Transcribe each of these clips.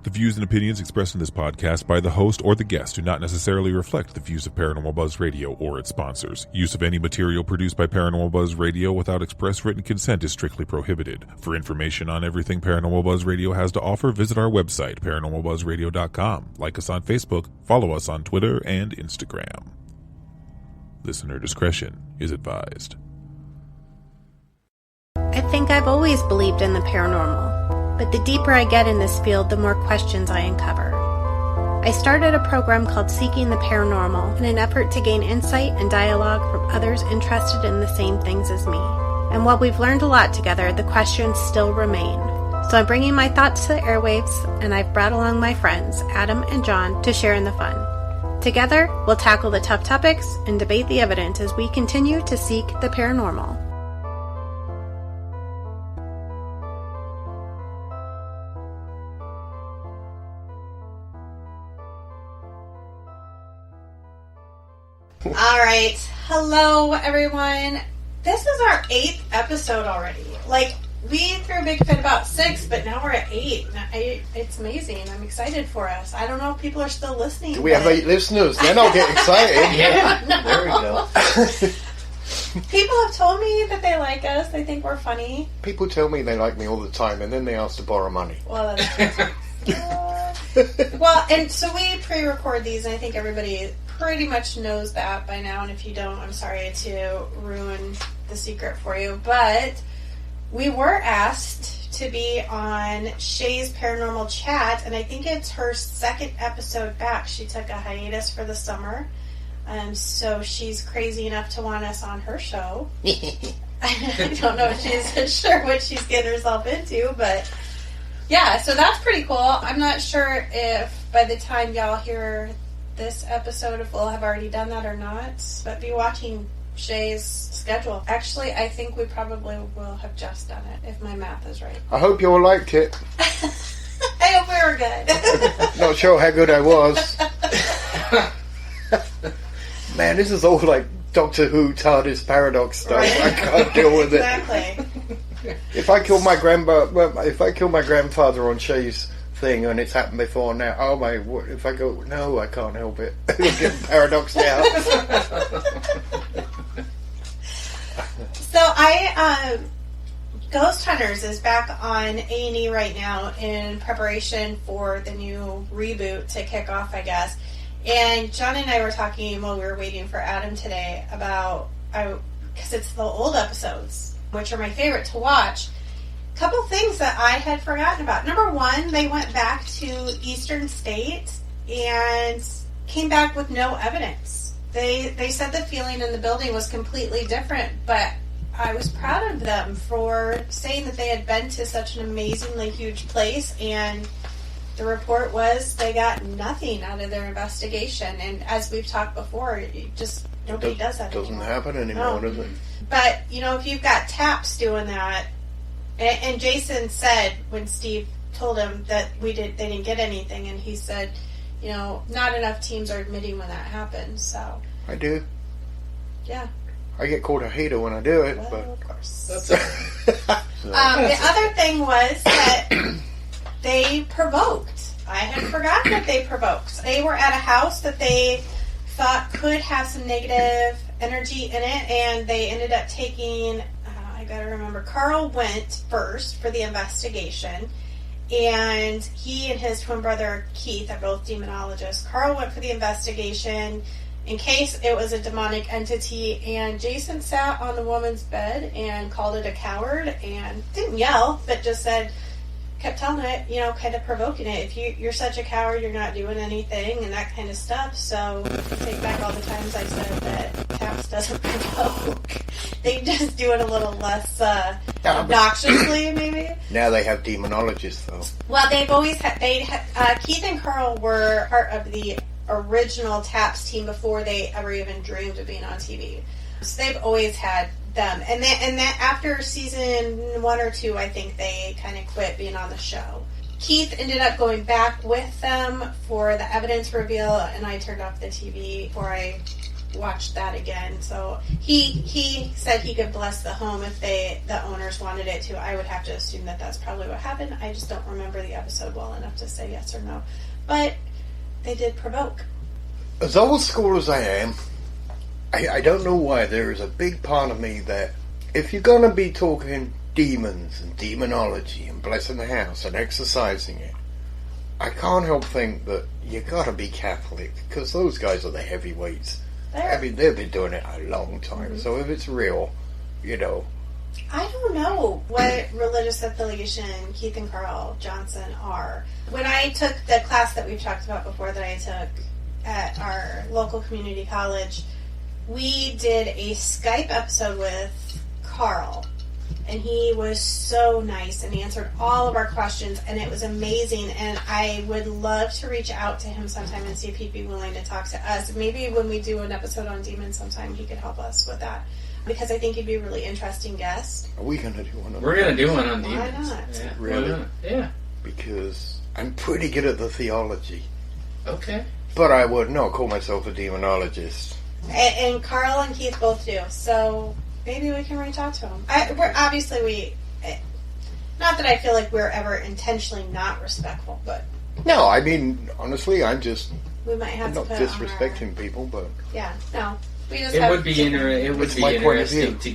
The views and opinions expressed in this podcast by the host or the guest do not necessarily reflect the views of Paranormal Buzz Radio or its sponsors. Use of any material produced by Paranormal Buzz Radio without express written consent is strictly prohibited. For information on everything Paranormal Buzz Radio has to offer, visit our website, paranormalbuzzradio.com. Like us on Facebook, follow us on Twitter and Instagram. Listener discretion is advised. I think I've always believed in the paranormal, but the deeper I get in this field, the more questions I uncover. I started a program called Seeking the Paranormal in an effort to gain insight and dialogue from others interested in the same things as me. And while we've learned a lot together, the questions still remain. So I'm bringing my thoughts to the airwaves, and I've brought along my friends, Adam and John, to share in the fun. Together, we'll tackle the tough topics and debate the evidence as we continue to seek the paranormal. All right. Hello, everyone. This is our 8th episode already. We threw a big fit about 6, but now we're at 8. It's amazing. I'm excited for us. I don't know if people are still listening. Do we have 8 listeners? Then I'll get excited. Yeah. There we go. People have told me that they like us. They think we're funny. People tell me they like me all the time, and then they ask to borrow money. Well, well, and so we pre-record these, and I think everybody pretty much knows that by now. And if you don't, I'm sorry to ruin the secret for you. But we were asked to be on Shay's Paranormal Chat, and I think it's her 2nd episode back. She took a hiatus for the summer, so she's crazy enough to want us on her show. I don't know if she's sure what she's getting herself into, but yeah, so that's pretty cool. I'm not sure if by the time y'all hear this episode, if we'll have already done that or not, but be watching Shay's schedule. Actually, I think we probably will have just done it, if my math is right. I hope you all liked it. I hope we were good. Not sure how good I was. Man, this is all like Doctor Who TARDIS paradox stuff. Right. I can't deal with it. Exactly. If I kill my grandfather on Shay's thing, and it's happened before now, oh my, if I go, no, I can't help it. I'm getting paradoxed out. So Ghost Hunters is back on A&E right now in preparation for the new reboot to kick off, I guess. And John and I were talking while we were waiting for Adam today about, because it's the old episodes, which are my favorite to watch. A couple things that I had forgotten about. Number one, they went back to Eastern State and came back with no evidence. They said the feeling in the building was completely different, but I was proud of them for saying that they had been to such an amazingly huge place, and the report was they got nothing out of their investigation. And as we've talked before, nobody does that anymore. Doesn't happen anymore, does it? But, if you've got TAPS doing that, and Jason said when Steve told him that they didn't get anything, and he said, not enough teams are admitting when that happens, so. I do. Yeah. I get called a hater when I do it, well, but. Of course. That's the other thing was that they provoked. I had forgotten that they provoked. They were at a house that they thought could have some negative energy in it, and they ended up taking, I gotta remember, Carl went first for the investigation, and he and his twin brother Keith are both demonologists. Carl went for the investigation in case it was a demonic entity, and Jason sat on the woman's bed and called it a coward, and didn't yell, but just kept telling it, kind of provoking it. If you're such a coward, you're not doing anything, and that kind of stuff. So take back all the times I said that TAPS doesn't provoke. They just do it a little less obnoxiously, maybe. Now they have demonologists, though. Well, they've always had. Keith and Carl were part of the original TAPS team before they ever even dreamed of being on TV. So they've always had them, and that after season 1 or 2, I think they kind of quit being on the show. Keith ended up going back with them for the evidence reveal, and I turned off the TV before I watched that again. So he said he could bless the home if the owners wanted it to. I would have to assume that that's probably what happened. I just don't remember the episode well enough to say yes or no. But they did provoke. As old school as I am, I don't know why there is a big part of me that if you're going to be talking demons and demonology and blessing the house and exercising it, I can't help think that you got to be Catholic, because those guys are the heavyweights. I mean, they've been doing it a long time. Mm-hmm. So if it's real, you know. I don't know what religious affiliation Keith and Carl Johnson are. When I took the class that we've talked about before that I took at our local community college, we did a Skype episode with Carl, and he was so nice and he answered all of our questions, and it was amazing. And I would love to reach out to him sometime and see if he'd be willing to talk to us. Maybe when we do an episode on demons sometime, he could help us with that, because I think he'd be a really interesting guest. Are we going to do one on We're going to do one on demons. Why not? Yeah. Really? Why not? Yeah. Because I'm pretty good at the theology. Okay. But I would not call myself a demonologist. And Carl and Keith both do, so maybe we can reach out to them. Not that I feel like we're ever intentionally not respectful, but... No, I mean, honestly, we might have not to put disrespecting people, but... Yeah, no. We just it would be interesting to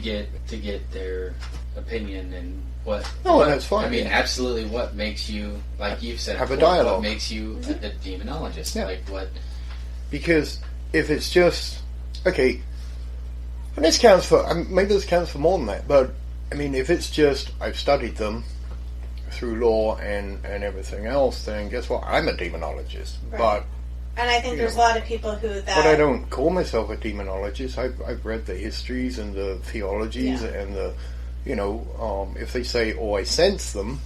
get their opinion and what... that's fine. I mean, absolutely what makes you, like you've said... Have a dialogue. What makes you a demonologist? Yeah. Like what... Because if it's just... Okay, and this counts for... maybe this counts for more than that, but, I mean, if it's just, I've studied them through law and everything else, then guess what? I'm a demonologist. Right. But... And I think there's a lot of people who that... But I don't call myself a demonologist. I've read the histories and the theologies and the... You know, if they say, oh, I sense them,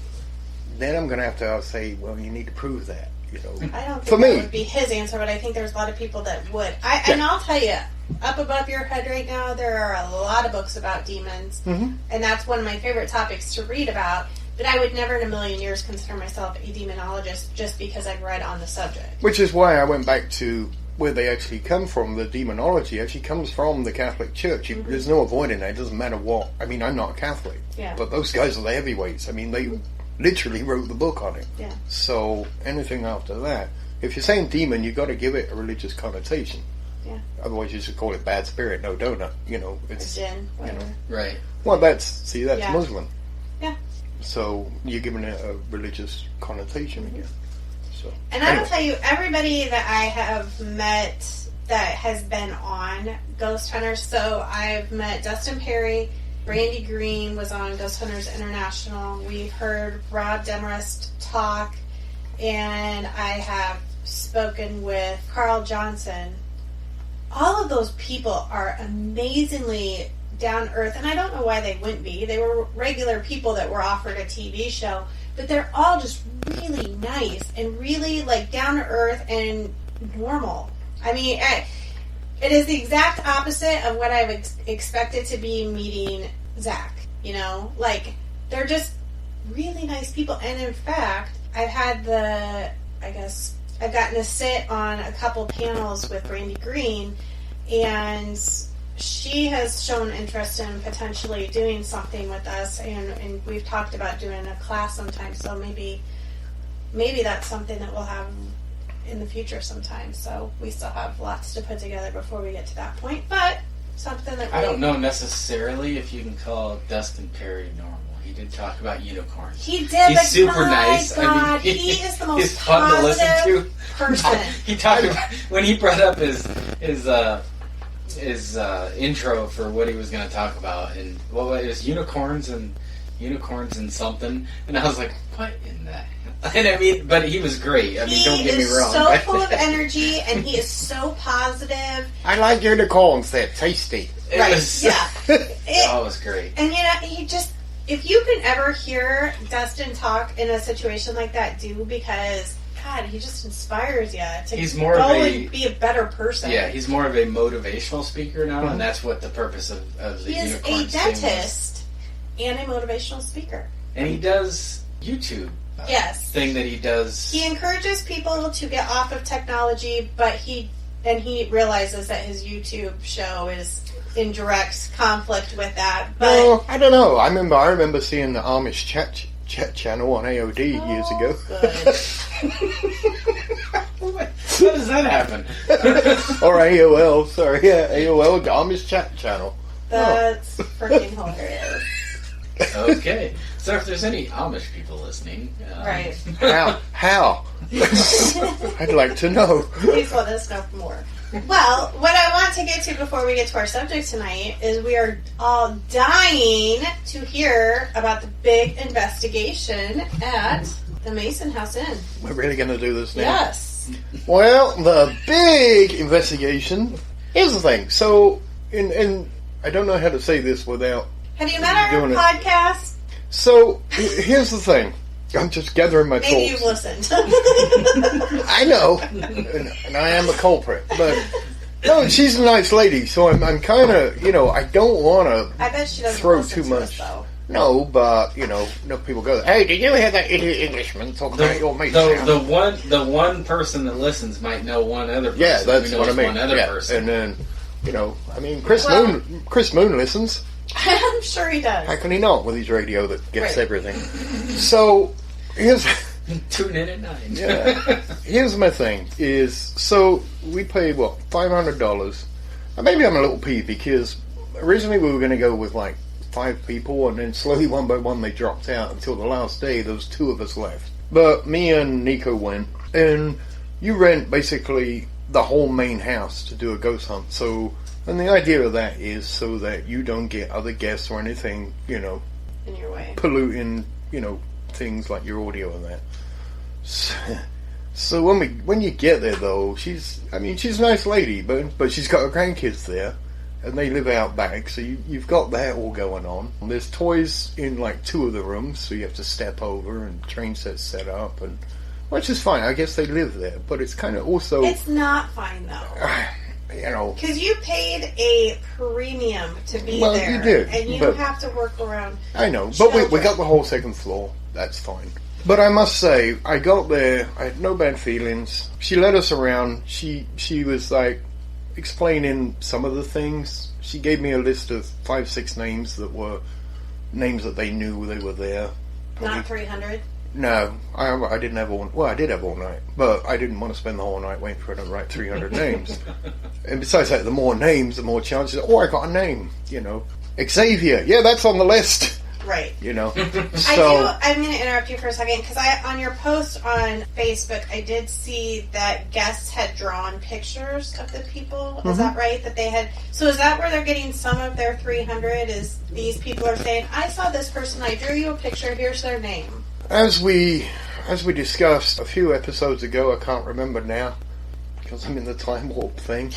then I'm going to have to say, well, you need to prove that, you know. I don't think that would be his answer, but I think there's a lot of people that would. And I'll tell you, up above your head right now, there are a lot of books about demons, and that's one of my favorite topics to read about, but I would never in a million years consider myself a demonologist just because I've read on the subject. Which is why I went back to where they actually come from. The demonology actually comes from the Catholic Church. There's no avoiding that. It doesn't matter what. I mean, I'm not Catholic, but those guys are the heavyweights. I mean, they literally wrote the book on it. Yeah. So anything after that, if you're saying demon, you've got to give it a religious connotation. Yeah. Otherwise, you should call it bad spirit, no donut. You know, it's jinn, whatever. You know. Right. Well, that's Muslim. Yeah. So you're giving it a religious connotation again. So, and I will tell you, everybody that I have met that has been on Ghost Hunters, so I've met Dustin Perry, Randy Green was on Ghost Hunters International, we've heard Rob Demarest talk, and I have spoken with Carl Johnson. All of those people are amazingly down to earth, and I don't know why they wouldn't be. They were regular people that were offered a TV show, but they're all just really nice and really like down to earth and normal. I mean, it is the exact opposite of what I would expected to be meeting Zach. You know, like they're just really nice people. And in fact, I've gotten to sit on a couple panels with Randy Green, and she has shown interest in potentially doing something with us, and we've talked about doing a class sometime, so maybe that's something that we'll have in the future sometime. So we still have lots to put together before we get to that point, but something that I don't know necessarily if you can call Dustin Perry normal. He did talk about unicorns. He did. He's super nice. God, I mean, he is the most he's fun to listen to. Person. He talked about when he brought up his intro for what he was going to talk about, and it was unicorns and something, and I was like, what in the hell? And I mean, but he was great. I mean, don't get me wrong. He is so full of energy, and he is so positive. I like unicorns. They're tasty. It was great. And you know, he just, if you can ever hear Dustin talk in a situation like that, do, because God, he just inspires you to and be a better person. Yeah, he's more of a motivational speaker now, and that's what the purpose of the unicorns thing was. He is a dentist and a motivational speaker. And he does YouTube. Thing that he does. He encourages people to get off of technology, but he and he realizes that his YouTube show is in direct conflict with that. But no, I don't know. I remember seeing the Amish chat channel on AOD years ago. How does that happen? Or AOL, sorry, yeah, AOL, the Amish chat channel. That's freaking hilarious. Okay, so if there's any Amish people listening, Right. How? I'd like to know. Please let us know more. Well, what I want to get to before we get to our subject tonight is we are all dying to hear about the big investigation at the Mason House Inn. We're really going to do this now? Yes. Well, the big investigation. Here's the thing. So, in I don't know how to say this without Have you met our doing it. podcast? So, here's the thing. I'm just gathering my Maybe thoughts. you've listened. I know, and I am a culprit, but no, she's a nice lady, so I'm kind of, I don't want to I bet she doesn't throw listen too to much. us, though. No, but people go, "Hey, did you hear that idiot Englishman talk about your mate?" The one person that listens might know one other person. Yeah, that's who knows what I mean. One other person. And then, Chris Moon listens. I'm sure he does. How can he not with his radio that gets Right. everything? So here's Tune in at 9. yeah. Here's my thing: so we paid $500, and maybe I'm a little peeved because originally we were going to go with like 5 people, and then slowly one by one they dropped out until the last day. Those 2 of us left, but me and Nico went, and you rent basically the whole main house to do a ghost hunt. So, and the idea of that is so that you don't get other guests or anything, In your way. polluting, things like your audio and that. So when you get there though, she's a nice lady, but she's got her grandkids there, and they live out back, so you've got that all going on. There's toys in like 2 of the rooms, so you have to step over, and train sets set up, and which is fine. I guess they live there, but it's kind of also It's not fine, though. Because you paid a premium to be Well, there. you did, And you but- have to work around. I know, but we children. got the whole 2nd floor. That's fine. But I must say, I got there. I had no bad feelings. She led us around. She was like explaining some of the things. She gave me a list of 5-6 names that were names that they knew they were there. Not 300. No, I didn't have all. Well, I did have all night, but I didn't want to spend the whole night waiting for her to write 300 names. And besides that, the more names, the more chances. Oh, I got a name. Xavier. Yeah, that's on the list. Right. So I'm going to interrupt you for a second because on your post on Facebook, I did see that guests had drawn pictures of the people. Is that right? That they had. So is that where they're getting some of their 300? Is these people are saying, I saw this person, I drew you a picture, here's their name. As we discussed a few episodes ago, I can't remember now because I'm in the time warp thing.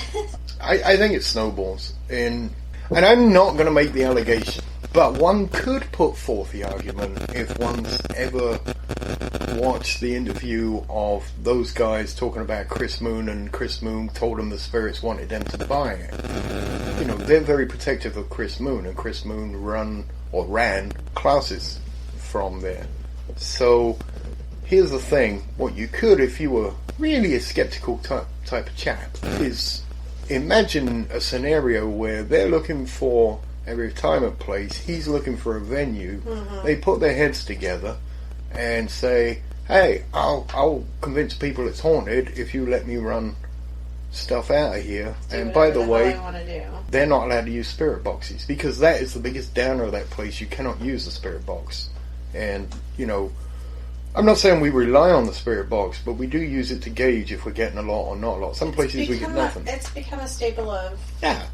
I think it snowballs, and I'm not going to make the allegation, but one could put forth the argument if one's ever watched the interview of those guys talking about Chris Moon, and Chris Moon told them the spirits wanted them to buy it. They're very protective of Chris Moon, and Chris Moon ran classes from there. So here's the thing: what you could, if you were really a skeptical type of chap, is imagine a scenario where they're looking for a retirement place, he's looking for a venue. They put their heads together and say, "Hey, I'll convince people it's haunted if you let me run stuff out of here." And by the way, they're not allowed to use spirit boxes because that is the biggest downer of that place. You cannot use the spirit box. And, I'm not saying we rely on the spirit box, but we do use it to gauge if we're getting a lot or not a lot. Some places we get nothing. It's become a staple of... Yeah.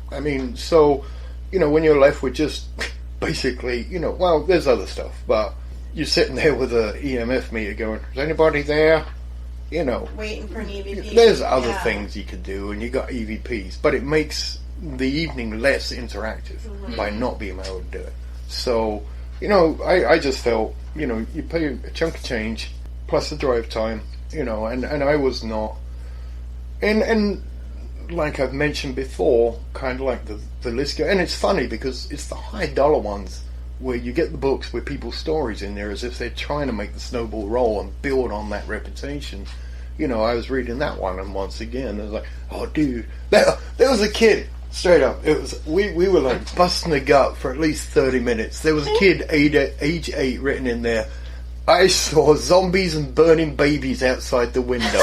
So, when you're left with just basically, there's other stuff, but you're sitting there with a EMF meter going, is anybody there? Waiting for an EVP. There's other things you could do, and you got EVPs, but it makes the evening less interactive by not being able to do it. So... I just felt, you pay a chunk of change plus the drive time, and I was not. And like I've mentioned before, kind of like the list and it's funny because it's the high dollar ones where you get the books with people's stories in there as if they're trying to make the snowball roll and build on that reputation. you know, I was reading that one, and once again, I was like, oh, dude, there was a kid. Straight up, it was we were like busting the gut for at least 30 minutes. There was a kid, age 8, written in there. I saw zombies and burning babies outside the window.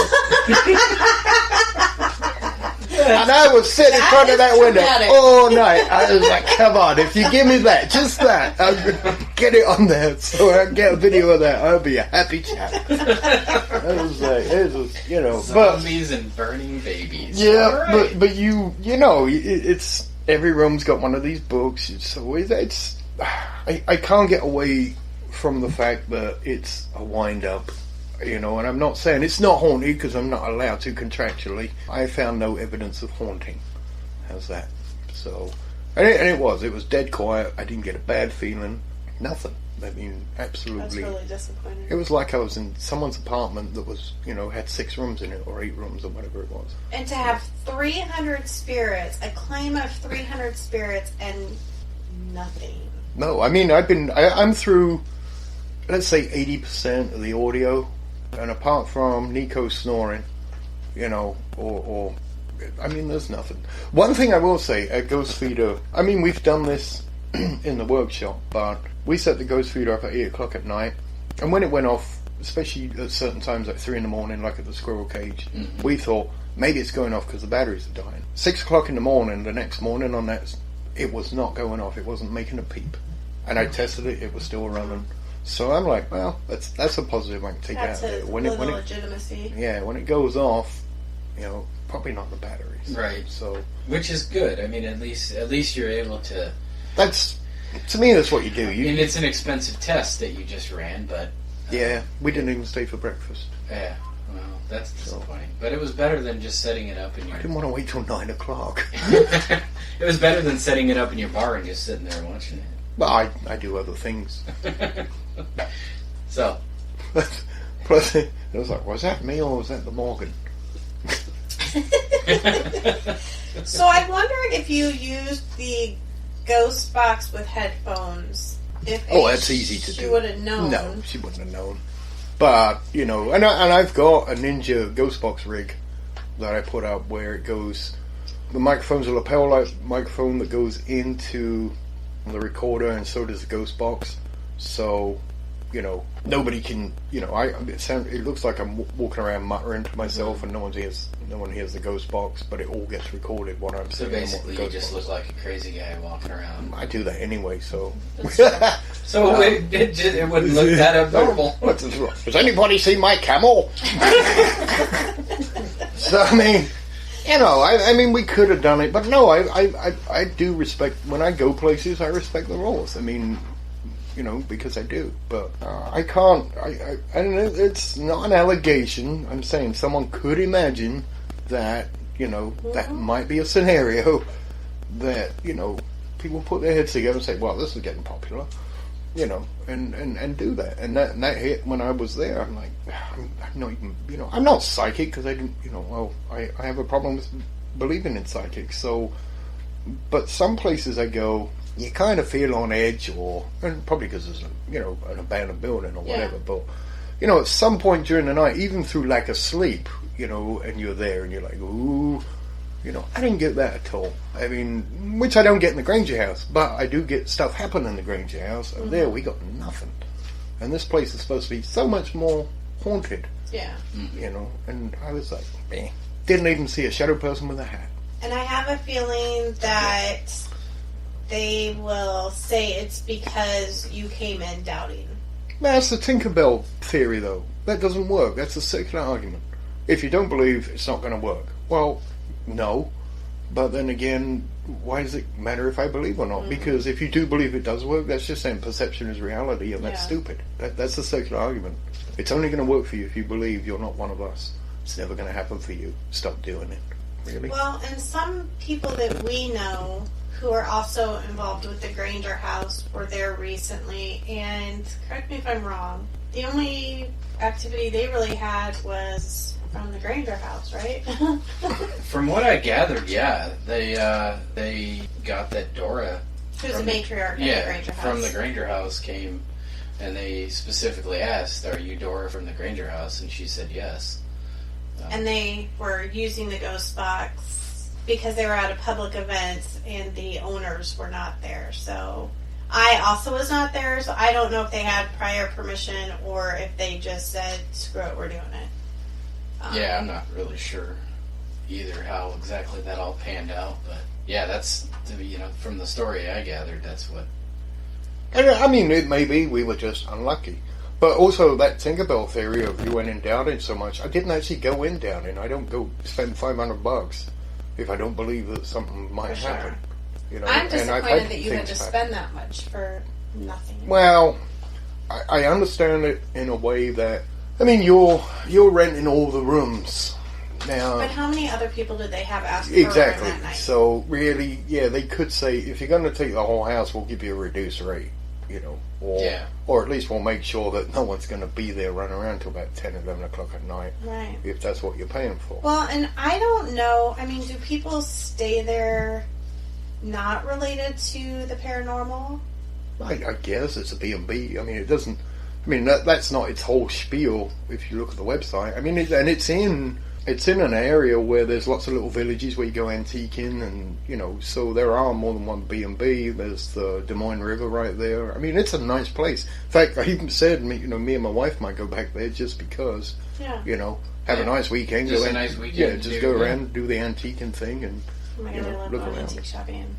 And I was sitting in front of that window all night. I was like, come on, if you give me that, just that, I'll get it on there so I can get a video of that. I'll be a happy chap. It was like, you know. Zombies and burning babies. Yeah, right. but you know, it's every room's got one of these books. It's always, I can't get away from the fact that it's a wind-up. You know, and I'm not saying it's not haunted because I'm not allowed to contractually. I found no evidence of haunting. How's that? So, and it was dead quiet. I didn't get a bad feeling. Nothing. I mean, absolutely. That's really disappointing. It was like I was in someone's apartment that was, you know, had 6 rooms in it or 8 rooms or whatever it was. And to have 300 spirits, a claim of 300 spirits, and nothing. No, I mean, I'm through, let's say 80% of the audio. And apart from Nico snoring, you know, or I mean, there's nothing. One thing I will say, a ghost feeder, I mean, we've done this in the workshop, but we set the ghost feeder up at 8 o'clock at night, and when it went off, especially at certain times, like 3 in the morning, like at the squirrel cage, we thought, maybe it's going off because the batteries are dying. 6 o'clock in the morning, the next morning on that, it was not going off, it wasn't making a peep. And I tested it, it was still running. So I'm like, well, that's a positive I can take out of it. When it legitimacy. Yeah, when it goes off, you know, probably not the batteries. Right. So, which is good. I mean, at least you're able to. That's, to me, that's what you do. I mean, it's an expensive test that you just ran, but. Yeah, we didn't even stay for breakfast. Yeah, well, that's disappointing. But it was better than just setting it up in your. I didn't want to wait till 9 o'clock. It was better than setting it up in your bar and just sitting there watching it. Well, I do other things. So. Plus, it was like, was that me or was that the Morgan? So I wondered if you used the ghost box with headphones. That's easy to do. She would have known. No, she wouldn't have known. But, you know, and I've got a Ninja ghost box rig that I put up where it goes, the microphone's a lapel-like microphone that goes into the recorder, and so does the ghost box. So, you know, nobody can, you know, it looks like I'm walking around muttering to myself, and no one hears the ghost box, but it all gets recorded when I'm so saying. Basically, you just look like a crazy guy walking around. I do that anyway, so. So it wouldn't look that abnormal. Has anybody seen my camel? So I mean, you know, I mean, we could have done it, but no, I do respect, when I go places, I respect the rules. I mean, you know, because I do, but I can't, I don't know, it's not an allegation. I'm saying someone could imagine that, you know, that might be a scenario that, you know, people put their heads together and say, well, this is getting popular, you know, and do that. And that hit when I was there. I'm like, I'm not even, you know, I'm not psychic because I didn't, you know, well, I have a problem with believing in psychics. So, but some places I go, you kind of feel on edge, and probably because there's an abandoned building or whatever. But you know, at some point during the night, even through lack of sleep, you know, and you're there and you're like, ooh, you know, I didn't get that at all. I mean, which I don't get in the Granger house, but I do get stuff happen in the Granger house, and there we got nothing. And this place is supposed to be so much more haunted. Yeah. You know, and I was like, meh. Didn't even see a shadow person with a hat. And I have a feeling that they will say it's because you came in doubting. That's the Tinkerbell theory, though. That doesn't work. That's a circular argument. If you don't believe, it's not going to work. Well, no. But then again, why does it matter if I believe or not? Because if you do believe it does work, that's just saying perception is reality, and that's stupid. That's a circular argument. It's only going to work for you if you believe you're not one of us. It's never going to happen for you. Stop doing it. Really? Well, and some people that we know who are also involved with the Granger house were there recently, and correct me if I'm wrong, the only activity they really had was from the Granger house, right? From what I gathered, yeah, they got that Dora, who's the matriarch of the Granger house, from the Granger house came, and they specifically asked, "Are you Dora from the Granger house?" And she said yes. And they were using the ghost box because they were at a public event and the owners were not there. So I also was not there, so I don't know if they had prior permission or if they just said, screw it, we're doing it. Yeah, I'm not really sure either how exactly that all panned out, but yeah, that's, from the story I gathered, that's what... I mean, it may be we were just unlucky. But also that Tinkerbell theory of you went in Downing so much, I didn't actually go in Downing. I don't go spend $500 if I don't believe that something might happen. I'm disappointed that you had to spend that much for nothing. Well, I understand it in a way that, I mean, you're renting all the rooms now. But how many other people did they have ask for exactly that night? So really, yeah, they could say, if you're going to take the whole house, we'll give you a reduced rate, or at least we'll make sure that no one's going to be there running around till about 10, 11 o'clock at night, right? If that's what you're paying for. Well, and I don't know, I mean, do people stay there not related to the paranormal? I guess it's a B&B. I mean, it doesn't. I mean, that's not its whole spiel. If you look at the website, I mean, it's in an area where there's lots of little villages where you go antiquing, and so there are more than one B&B. There's the Des Moines River right there. I mean, it's a nice place. In fact, I even said, me and my wife might go back there just because. Yeah. Have a nice weekend. Just a nice weekend. Yeah, just go around, do the antiquing thing, and oh my God, I love look going around. antique shopping.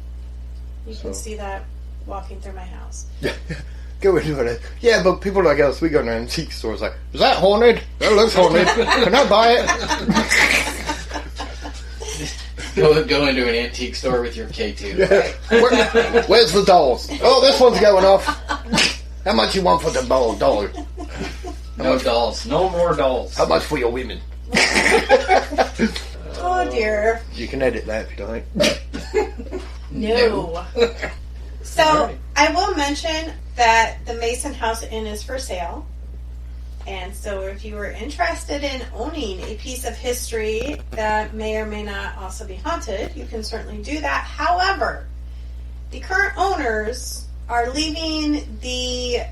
You can see that walking through my house. Go into it. Yeah, but people like us, we go to antique stores like, is that haunted? That looks haunted. Can I buy it? Go into an antique store with your K2. Yeah. Where's the dolls? Oh, this one's going off. How much you want for the doll? No dolls. No more dolls. How much for your women? Oh dear. You can edit that if you like. No. So, right. I will mention that the Mason House Inn is for sale. And so if you are interested in owning a piece of history that may or may not also be haunted, you can certainly do that. However, the current owners are leaving the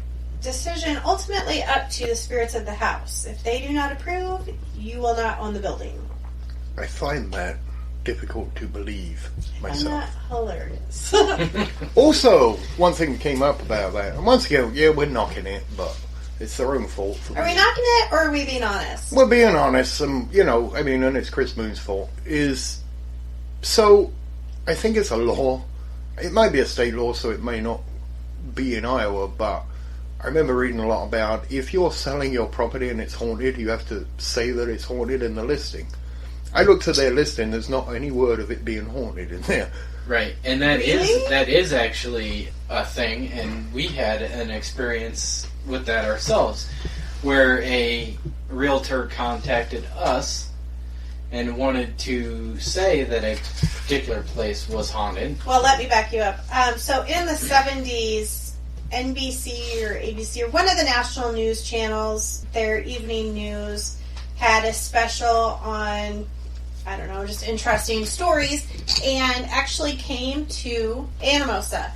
decision ultimately up to the spirits of the house. If they do not approve, you will not own the building. I find that difficult to believe myself. Isn't that hilarious? Also, one thing came up about that, and once again, yeah, we're knocking it, but it's their own fault. Are we knocking it, or are we being honest? We're being honest, and and it's Chris Moon's fault. So, I think it's a law. It might be a state law, so it may not be in Iowa, but I remember reading a lot about if you're selling your property and it's haunted, you have to say that it's haunted in the listing. I looked at their listing, there's not any word of it being haunted in there. Right, and that is actually a thing, and we had an experience with that ourselves, where a realtor contacted us and wanted to say that a particular place was haunted. Well, let me back you up. So in the 70s, NBC or ABC or one of the national news channels, their evening news, had a special on, I don't know, just interesting stories, and actually came to Anamosa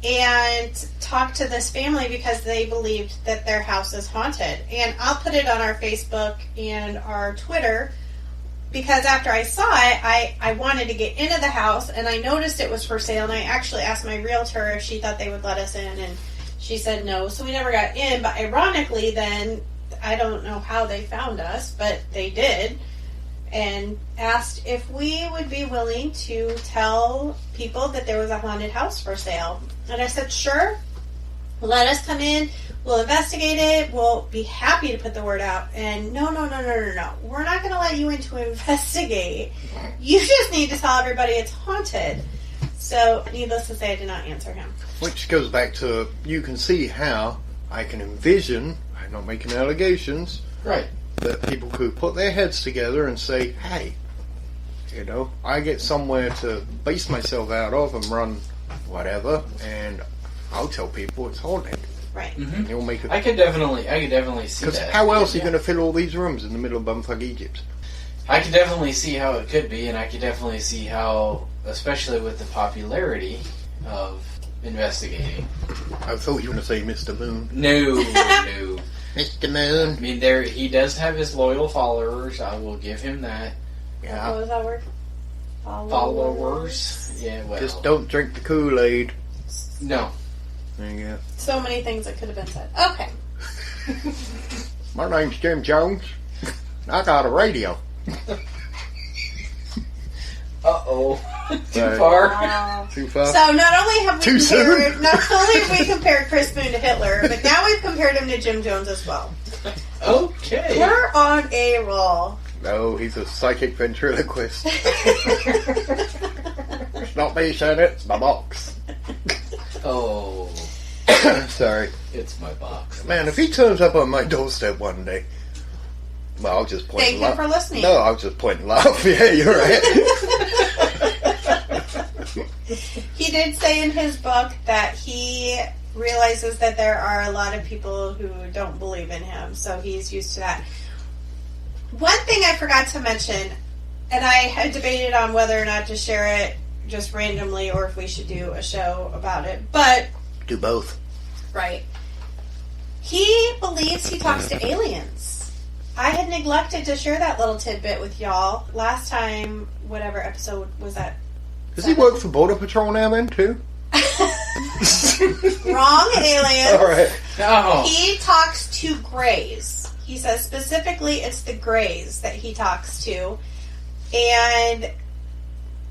and talked to this family because they believed that their house is haunted. And I'll put it on our Facebook and our Twitter, because after I saw it, I wanted to get into the house, and I noticed it was for sale, and I actually asked my realtor if she thought they would let us in, and she said no, so we never got in. But ironically then, I don't know how they found us, but they did, and asked if we would be willing to tell people that there was a haunted house for sale. And I said, sure, let us come in, we'll investigate it, we'll be happy to put the word out. And no, we're not going to let you in to investigate. You just need to tell everybody it's haunted. So, needless to say, I did not answer him. Which goes back to, you can see how I can envision, I'm not making allegations, right, that people could put their heads together and say, hey, I get somewhere to base myself out of and run whatever, and I'll tell people it's haunted. Right. Mm-hmm. You'll make it. I could definitely see that. Because how else are you going to fill all these rooms in the middle of bumfuck Egypt? I could definitely see how it could be, and I could definitely see how, especially with the popularity of investigating. I thought you were going to say Mr. Moon. No. Mr. Moon. I mean, he does have his loyal followers. I will give him that. Yeah. What was that word? Followers. Yeah, well. Just don't drink the Kool-Aid. No. There you go. So many things that could have been said. Okay. My name's Jim Jones. I got a radio. Uh-oh. Too Right. far. Wow. Too far. So not only have we Too compared, soon? not only have we compared Chris Boone to Hitler, but now we've compared him to Jim Jones as well. Okay. We're on a roll. No, he's a psychic ventriloquist. It's not me saying it, it's my box. Oh, Sorry. it's my box. Man, if he turns up on my doorstep one day, well, I'll just point Thank and you laugh. for listening. No, I'll just point and laugh. Yeah, you're right. He did say in his book that he realizes that there are a lot of people who don't believe in him, so he's used to that. One thing I forgot to mention, and I had debated on whether or not to share it just randomly or if we should do a show about it, but Do both. right. He believes he talks to aliens. I had neglected to share that little tidbit with y'all last time, whatever episode was that? Does he work for Border Patrol now then, too? Wrong aliens. All right. Oh. He talks to Greys. He says specifically it's the Greys that he talks to. And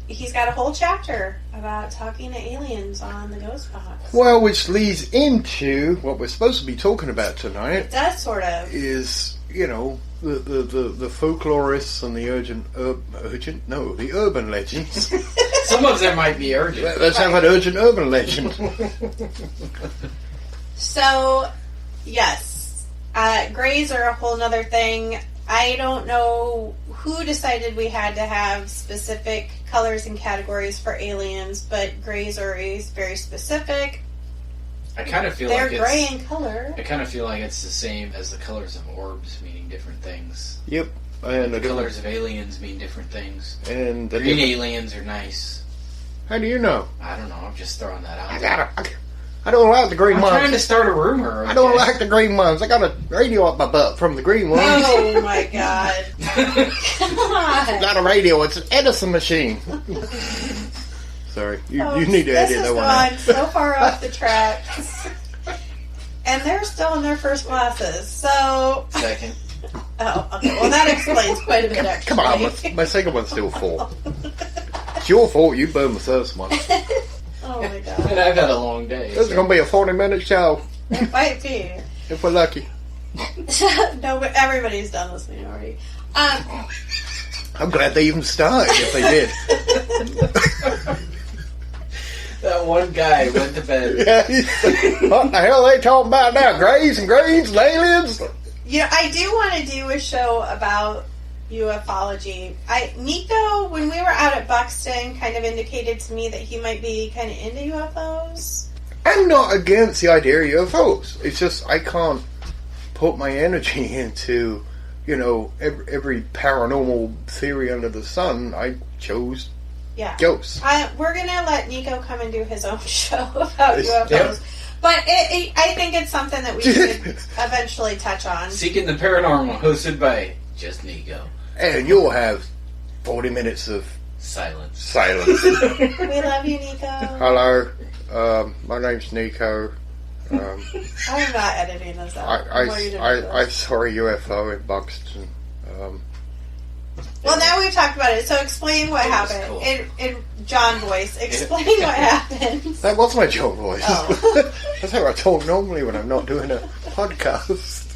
he's got a whole chapter about talking to aliens on the Ghost Box. Well, which leads into what we're supposed to be talking about tonight. It does sort of. Is, you know, the folklorists and the the urban legends. Some of them might be urgent. Let's have an urgent urban legend. So, yes. Greys are a whole nother thing. I don't know who decided we had to have specific colors and categories for aliens, but Greys are very specific. I kind of feel They're like gray it's. in color. I kind of feel like it's the same as the colors of orbs, meaning different things. Yep. And The colors of aliens mean different things. And the Green aliens are nice. How do you know? I don't know. I'm just throwing that out there. I don't like the green I'm ones. trying to start a rumor. I don't okay? like the green ones. I got a radio up my butt from the green ones. Oh my god. God. Not a radio, it's an Edison machine. Sorry, you Folks, need to edit that one out. This has gone so far off the tracks. And they're still in their first classes, so... Second. Oh, okay. Well, that explains quite a bit, actually. Come on, my second one's still full. It's your fault, you burned the first one. Oh my god. And I've had a long day. This is going to be a 40-minute show, It might be. if we're lucky. No, but everybody's done listening already. I'm glad they even started, if they did. That one guy went to bed. Yeah, what the hell are they talking about now? Grays and greens and aliens? You know, I do want to do a show about ufology. Nico, when we were out at Buxton, kind of indicated to me that he might be kind of into UFOs. I'm not against the idea of UFOs. It's just I can't put my energy into, you know, every paranormal theory under the sun. I chose Yeah. ghosts. We're going to let Nico come and do his own show about UFOs. Yeah. But I think it's something that we should eventually touch on. Seeking the Paranormal, hosted by just Nico. And you'll have 40 minutes of Silence. silence. We love you, Nico. Hello, my name's Nico. I'm not editing this out. I saw a UFO in Buxton. Well, now we've talked about it, so explain what happened. Cool. In John voice, explain what happened. That was my joke voice. Oh. That's how I talk normally when I'm not doing a podcast.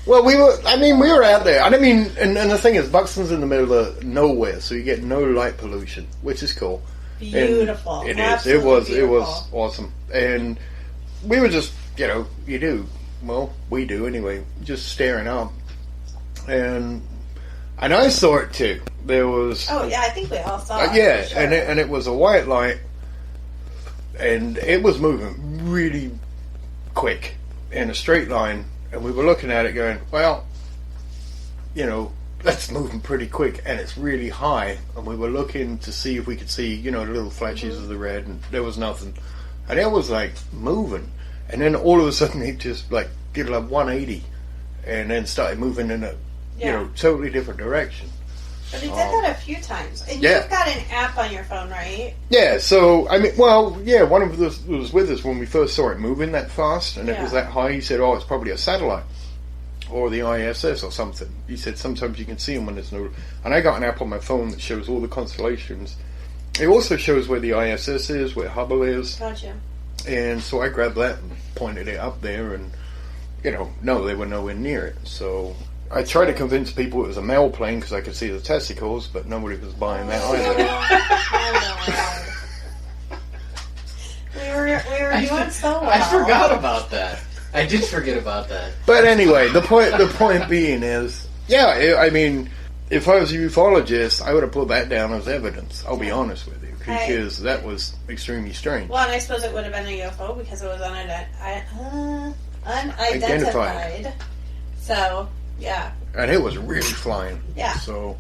Well, we were out there. And the thing is, Buxton's in the middle of nowhere, so you get no light pollution, which is cool. Beautiful. And it is. Absolutely It was beautiful. awesome. And we were just, we do anyway, just staring up. And I saw it too. There was... Oh, yeah, I think we all saw it. yeah, for sure. and it was a white light, and it was moving really quick in a straight line, and we were looking at it going, well, that's moving pretty quick, and it's really high, and we were looking to see if we could see, little flashes of the red, and there was nothing. And it was like moving, And then all of a sudden it just like did like 180 and then started moving in a totally different direction. But it did that a few times. And you've got an app on your phone, right? Yeah, so, I mean, well, yeah, one of us was with us when we first saw it moving that fast, and it was that high. He said, it's probably a satellite, or the ISS or something. He said, sometimes you can see them when there's no... And I got an app on my phone that shows all the constellations. It also shows where the ISS is, where Hubble is. Gotcha. And so I grabbed that and pointed it up there, and, no, they were nowhere near it, so... I tried to convince people it was a male plane because I could see the testicles, but nobody was buying that either. We were doing so well. I forgot about that. I did forget about that. But anyway, the point being is, I mean, if I was a ufologist, I would have put that down as evidence. I'll be honest with you, because that was extremely strange. Well, and I suppose it would have been a UFO because it was unidentified. So... Yeah. And it was really flying. Yeah. So,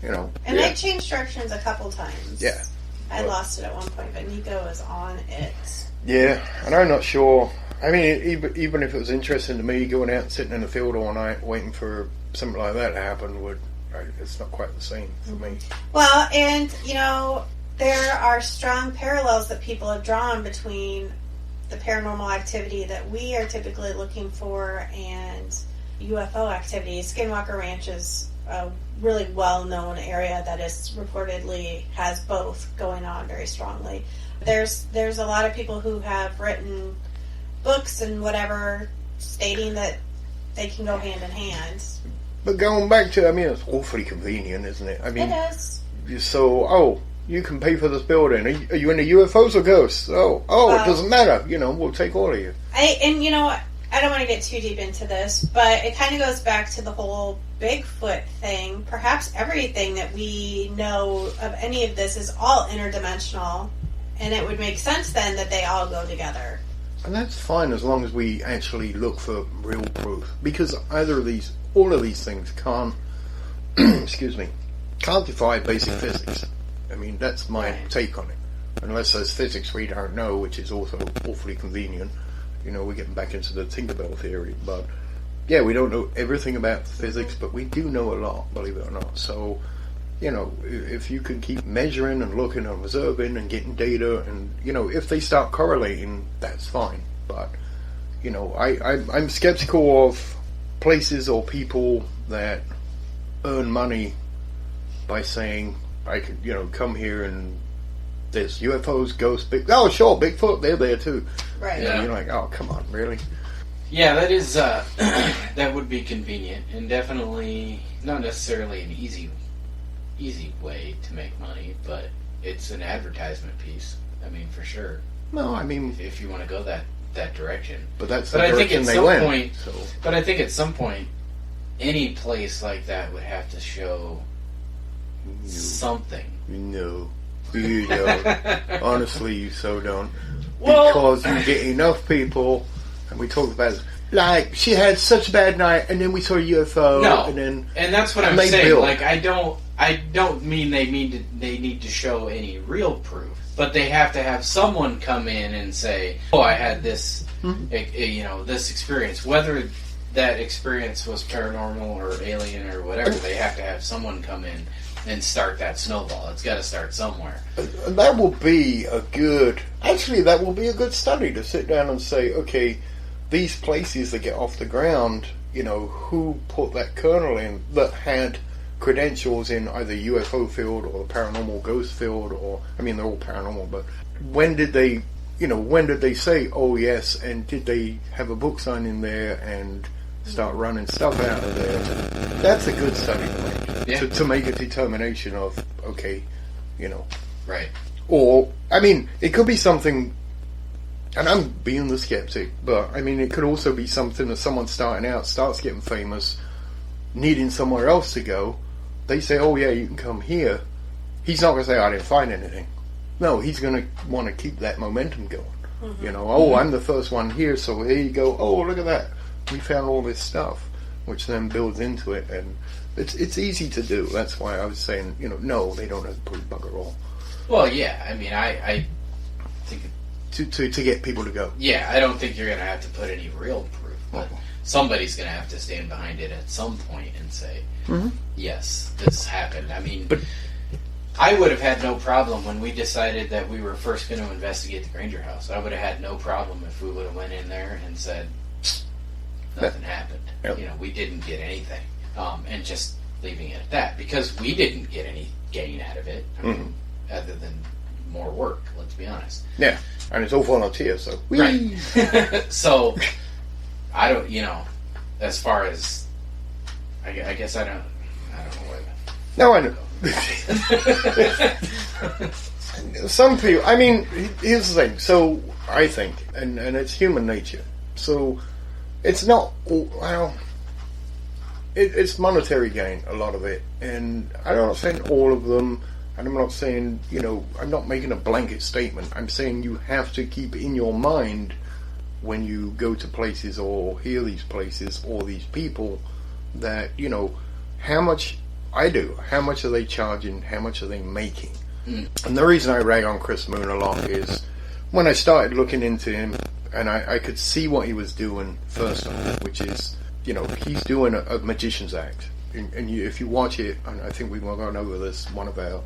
And I changed directions a couple times. Yeah. I lost it at one point, but Nico was on it. Yeah, and I'm not sure. I mean, even if it was interesting to me, going out and sitting in the field all night waiting for something like that to happen, it's not quite the same for me. Well, and, there are strong parallels that people have drawn between the paranormal activity that we are typically looking for and... UFO activity. Skinwalker Ranch is a really well-known area that is reportedly has both going on very strongly. There's a lot of people who have written books and whatever stating that they can go hand in hand. But going back to, it's awfully convenient, isn't it? I mean, it is. So, you can pay for this building. Are you into UFOs or ghosts? It doesn't matter. We'll take all of you. I don't want to get too deep into this, but it kind of goes back to the whole Bigfoot thing. Perhaps everything that we know of any of this is all interdimensional, and it would make sense then that they all go together. And that's fine as long as we actually look for real proof. Because all of these things can't, can't defy basic physics. I mean, that's my take on it. Unless there's physics we don't know, which is also awfully convenient. We're getting back into the Tinkerbell theory, but we don't know everything about physics, but we do know a lot, believe it or not. So, if you can keep measuring and looking and observing and getting data, and if they start correlating, that's fine. But I'm skeptical of places or people that earn money by saying I could come here and there's UFOs, ghosts, Bigfoot, they're there too. Right. You're like, oh, come on, really? Yeah, that is, that would be convenient, and definitely not necessarily an easy way to make money, but it's an advertisement piece. For sure. No, if you want to go that direction. But that's the direction they went. But I think at some point, any place like that would have to show something. No. You don't. Honestly, you so don't. Well, because you get enough people, and we talked about it, like, she had such a bad night, and then we saw a UFO, and that's what I'm saying. Like, I don't mean they need to show any real proof, but they have to have someone come in and say, I had this, this experience, whether that experience was paranormal or alien or whatever. They have to have someone come in and start that snowball. It's got to start somewhere. And that will be a good study to sit down and say, okay, these places that get off the ground, who put that kernel in that had credentials in either UFO field or the paranormal ghost field, or, they're all paranormal, but when did they say, oh yes, and did they have a book signing there and start running stuff out of there? That's a good study point. Yeah. To make a determination of, okay, Right. Or, it could be something, and I'm being the skeptic, but, it could also be something that someone starting out starts getting famous, needing somewhere else to go. They say, oh yeah, you can come here. He's not going to say, I didn't find anything. No, he's going to want to keep that momentum going. Mm-hmm. I'm the first one here, so here you go. Oh, look at that. We found all this stuff, which then builds into it, and it's easy to do. That's why I was saying, no, they don't have to prove bugger all. Well, yeah, I think to get people to go. Yeah, I don't think you're going to have to put any real proof, but somebody's going to have to stand behind it at some point and say, yes, this happened. I mean, I would have had no problem when we decided that we were first going to investigate the Granger house. I would have had no problem if we would have went in there and said, nothing happened. Yep. You know, we didn't get anything. And just leaving it at that, because we didn't get any gain out of it, I mean, other than more work, let's be honest. Yeah, and it's all volunteer, so... Right. So, I don't, you know, as far as... I guess I don't know where... No, I know. Some people... I mean, here's the thing. So, I think, and it's human nature. So, it's not... Well... It's monetary gain, a lot of it. And I'm not saying all of them... And I'm not saying, you know, I'm not making a blanket statement. I'm saying you have to keep in your mind when you go to places or hear these places or these people that, you know, how much are they charging, how much are they making? And the reason I rag on Chris Moon a lot is when I started looking into him and I could see what he was doing first off, which is, you know, he's doing a magician's act. And if you watch it, and I think we've gone over this, one of our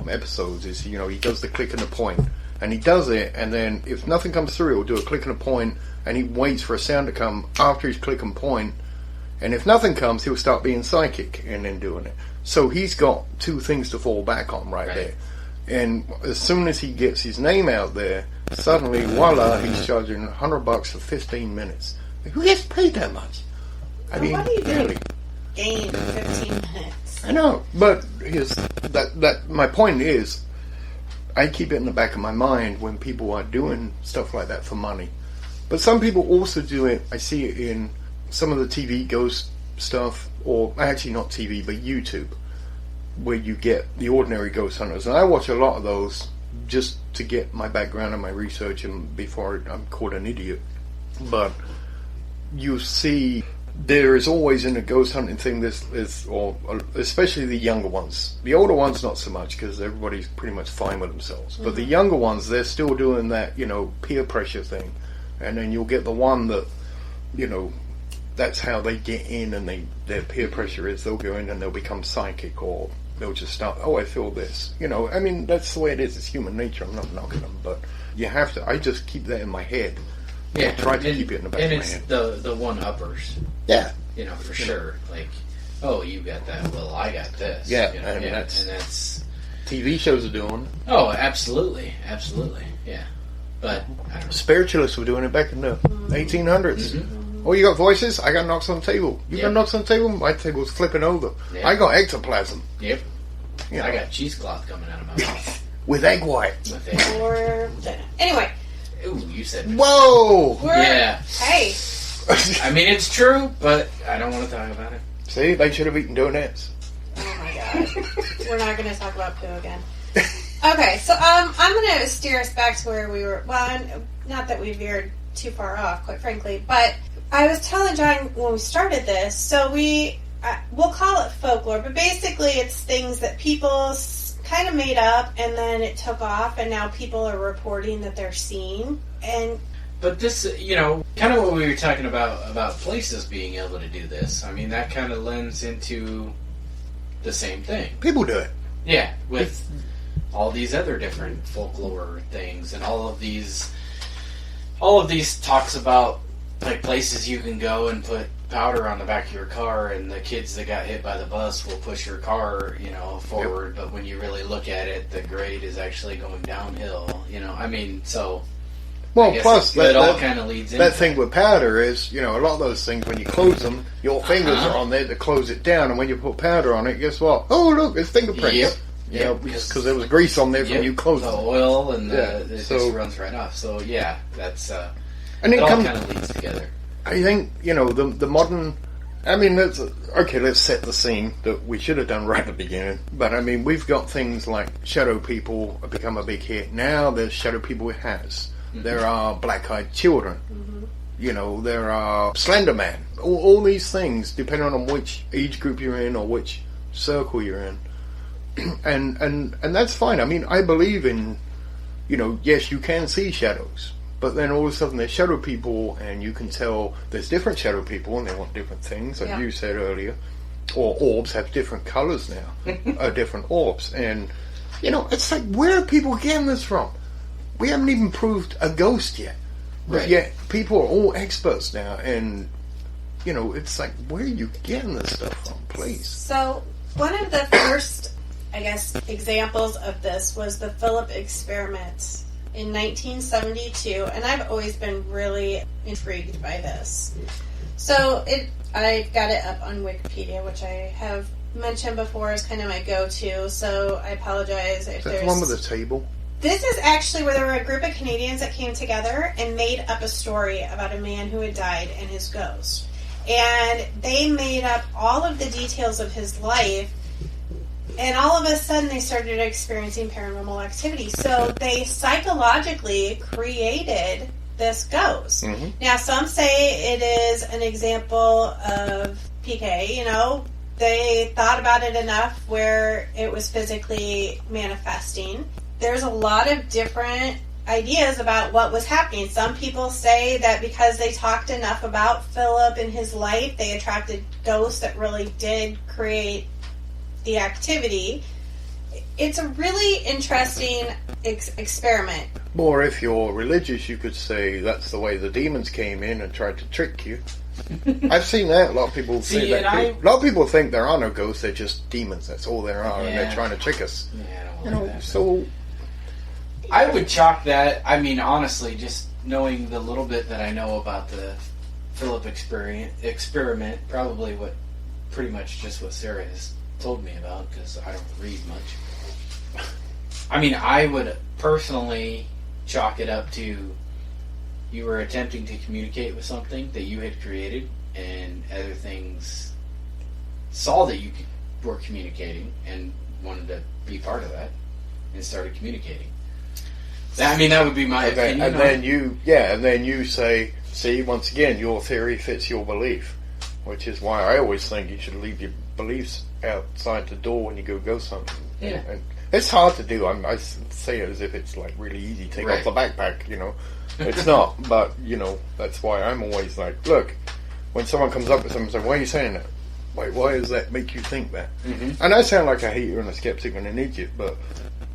episodes is, you know, he does the click and the point, and he does it, and then if nothing comes through, he'll do a click and a point, and he waits for a sound to come after his click and point, and if nothing comes, he'll start being psychic and then doing it. So he's got two things to fall back on right there. And as soon as he gets his name out there, suddenly, voila, he's charging $100 for 15 minutes. Who gets paid that much? I mean, really. Gain 15 minutes. I know, but here's that. My point is, I keep it in the back of my mind when people are doing stuff like that for money. But some people also do it. I see it in some of the TV ghost stuff, or actually not TV, but YouTube, where you get the ordinary ghost hunters. And I watch a lot of those just to get my background and my research, and before I'm called an idiot. But you see, there is always in a ghost hunting thing this is, or especially the younger ones. The older ones not so much, because everybody's pretty much fine with themselves. But the younger ones, they're still doing that, you know, peer pressure thing. And then you'll get the one that, you know, that's how they get in, and their peer pressure is they'll go in and they'll become psychic, or they'll just start, oh, I feel this. You know, I mean, that's the way it is. It's human nature. I'm not knocking them, but you have to. I just keep that in my head. Yeah, try to keep it in the back of my head. And it's the one-uppers. Yeah. You know, for sure. Like, oh, you got that. Well, I got this. Yeah, you know, and and that's TV shows are doing. Oh, absolutely, yeah. But I don't know. Spiritualists were doing it back in the 1800s. Mm-hmm. Oh, you got voices? I got knocks on the table. You got knocks on the table? My table's flipping over. Yep. I got ectoplasm. Yep. You know. I got cheesecloth coming out of my mouth. With egg white. Or anyway. Ooh, you said. Whoa! Yeah. Hey. I mean, it's true, but I don't want to talk about it. See, they should have eaten donuts. Oh my god. We're not going to talk about poo again. Okay, so I'm going to steer us back to where we were. Well, not that we veered too far off, quite frankly, but I was telling John when we started this, so we'll call it folklore, but basically it's things that people kind of made up, and then it took off, and now people are reporting that they're seeing. But this, you know, kind of what we were talking about places being able to do this. I mean, that kind of lends into the same thing. People do it. Yeah, with all these other different folklore things, and all of these talks about like places you can go and put powder on the back of your car, and the kids that got hit by the bus will push your car, you know, forward. Yep. But when you really look at it, the grade is actually going downhill. You know, I mean, so. Well, plus that all kind of leads into that thing with powder is, you know, a lot of those things when you close them, your fingers are on there to close it down, and when you put powder on it, guess what? Oh, look, it's fingerprints. Yep. You know, because there was grease on there when you closed the them. oil, and it just runs right off. So yeah, that's and it all kind of leads together. I think, you know, the modern. I mean, let's set the scene that we should have done right at the beginning. But I mean, we've got things like Shadow People have become a big hit. Now there's Shadow People it has. Mm-hmm. There are Black-Eyed Children. Mm-hmm. You know, there are Slender Man. All these things, depending on which age group you're in or which circle you're in. And that's fine. I mean, I believe in yes, you can see shadows, but then all of a sudden there's shadow people, and you can tell there's different shadow people, and they want different things, like you said earlier. Or orbs have different colors now, different orbs, and it's like, where are people getting this from? We haven't even proved a ghost yet, but yet people are all experts now, and it's like, where are you getting this stuff from, please? So one of the first, I guess, examples of this was the Philip experiment in 1972, and I've always been really intrigued by this. So I got it up on Wikipedia, which I have mentioned before is kind of my go-to, so I apologize if there's... Is that the one with the table? This is actually where there were a group of Canadians that came together and made up a story about a man who had died and his ghost. And they made up all of the details of his life, and all of a sudden they started experiencing paranormal activity. So they psychologically created this ghost. Mm-hmm. Now, some say it is an example of PK, they thought about it enough where it was physically manifesting. There's a lot of different ideas about what was happening. Some people say that because they talked enough about Philip and his life, they attracted ghosts that really did create the activity. It's a really interesting experiment. Or if you're religious, you could say that's the way the demons came in and tried to trick you. I've seen that. A lot of people say that. A lot of people think there are no ghosts; they're just demons. That's all there are, and they're trying to trick us. Yeah, I don't like that. So I would chalk that. I mean, honestly, just knowing the little bit that I know about the Philip experiment, probably pretty much just what Sarah has told me about, because I don't read much. I mean, I would personally chalk it up to you were attempting to communicate with something that you had created, and other things saw that you were communicating and wanted to be part of that and started communicating. That would be my opinion. And then you say, see, once again, your theory fits your belief, which is why I always think you should leave your beliefs outside the door when you go ghost hunting. Yeah. And it's hard to do. I say it as if it's like really easy. Take off the backpack, It's not, but, that's why I'm always like, look, when someone comes up with something and says, why are you saying that? Wait, why does that make you think that? Mm-hmm. And I sound like a hater and a skeptic and an idiot, but,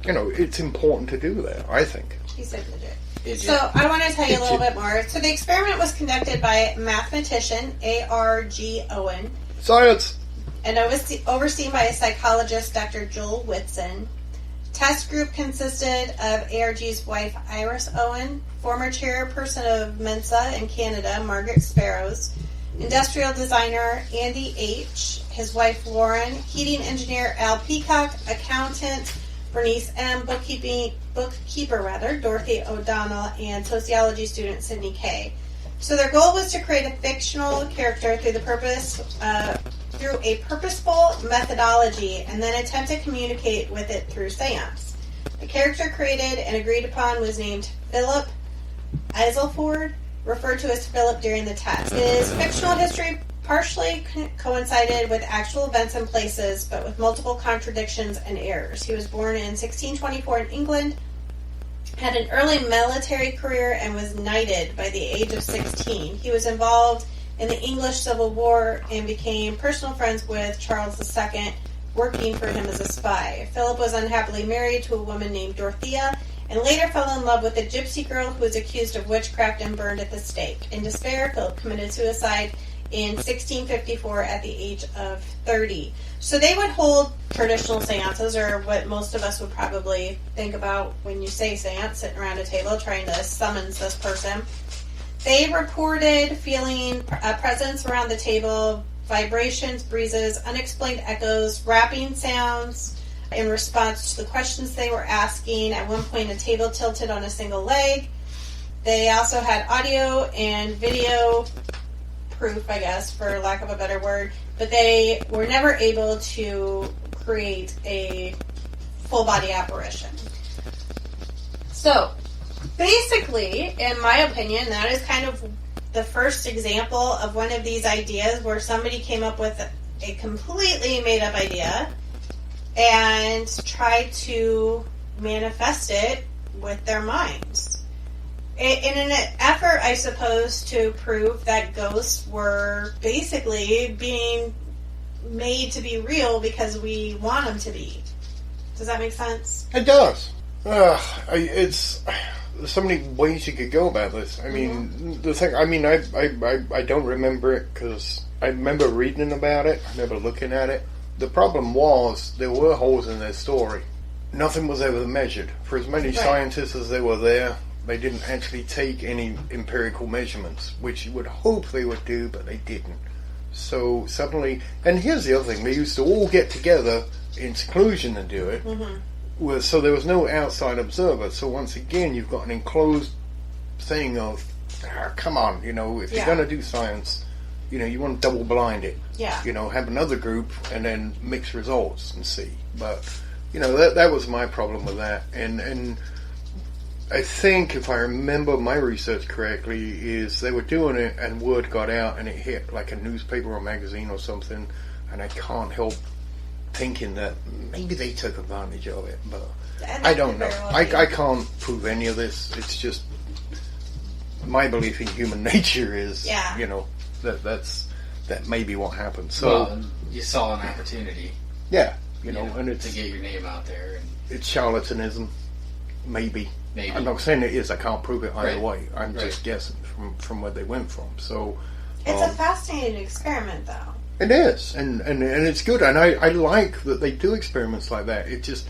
it's important to do that, I think. He said legit. So I want to tell you a little bit more. So the experiment was conducted by mathematician A.R.G. Owen. Science! And overseen by a psychologist, Dr. Joel Whitson. Test group consisted of ARG's wife, Iris Owen, former chairperson of Mensa in Canada, Margaret Sparrows, industrial designer Andy H., his wife Lauren, heating engineer Al Peacock, accountant Bernice M., bookkeeper Dorothy O'Donnell, and sociology student Sydney K. So their goal was to create a fictional character through a purposeful methodology, and then attempt to communicate with it through seance. The character created and agreed upon was named Philip Eiselford, referred to as Philip during the test. His fictional history partially coincided with actual events and places, but with multiple contradictions and errors. He was born in 1624 in England, had an early military career, and was knighted by the age of 16. He was involved in the English Civil War and became personal friends with Charles II, working for him as a spy. Philip was unhappily married to a woman named Dorothea, and later fell in love with a gypsy girl who was accused of witchcraft and burned at the stake. In despair, Philip committed suicide in 1654 at the age of 30. So they would hold traditional seances, or what most of us would probably think about when you say seance, sitting around a table trying to summon this person. They reported feeling a presence around the table, vibrations, breezes, unexplained echoes, rapping sounds in response to the questions they were asking. At one point, a table tilted on a single leg. They also had audio and video proof, I guess, for lack of a better word, but they were never able to create a full-body apparition. So, basically, in my opinion, that is kind of the first example of one of these ideas where somebody came up with a completely made-up idea and tried to manifest it with their minds. In an effort, I suppose, to prove that ghosts were basically being made to be real because we want them to be. Does that make sense? It does. It's there's so many ways you could go about this. I mean, the thing. I mean, I don't remember it because I remember reading about it. I remember looking at it. The problem was there were holes in their story. Nothing was ever measured. For as many scientists as there were there, they didn't actually take any empirical measurements, which you would hope they would do, but they didn't. So suddenly, and here's the other thing: they used to all get together in seclusion and do it. So there was no outside observer. So once again, you've got an enclosed thing of, come on, if you're going to do science, you want to double blind it. Yeah. Have another group and then mix results and see. But, that was my problem with that. And I think, if I remember my research correctly, is they were doing it and word got out and it hit like a newspaper or magazine or something, and I can't help thinking that maybe they took advantage of it, but I don't know. I can't prove any of this. It's just my belief in human nature is, that may be what happened. So you saw an opportunity. Yeah, and it's to get your name out there. And it's charlatanism, maybe. I'm not saying it is. I can't prove it either way. I'm just guessing from where they went from. So it's a fascinating experiment, though. It is, and it's good, and I like that they do experiments like that. It just,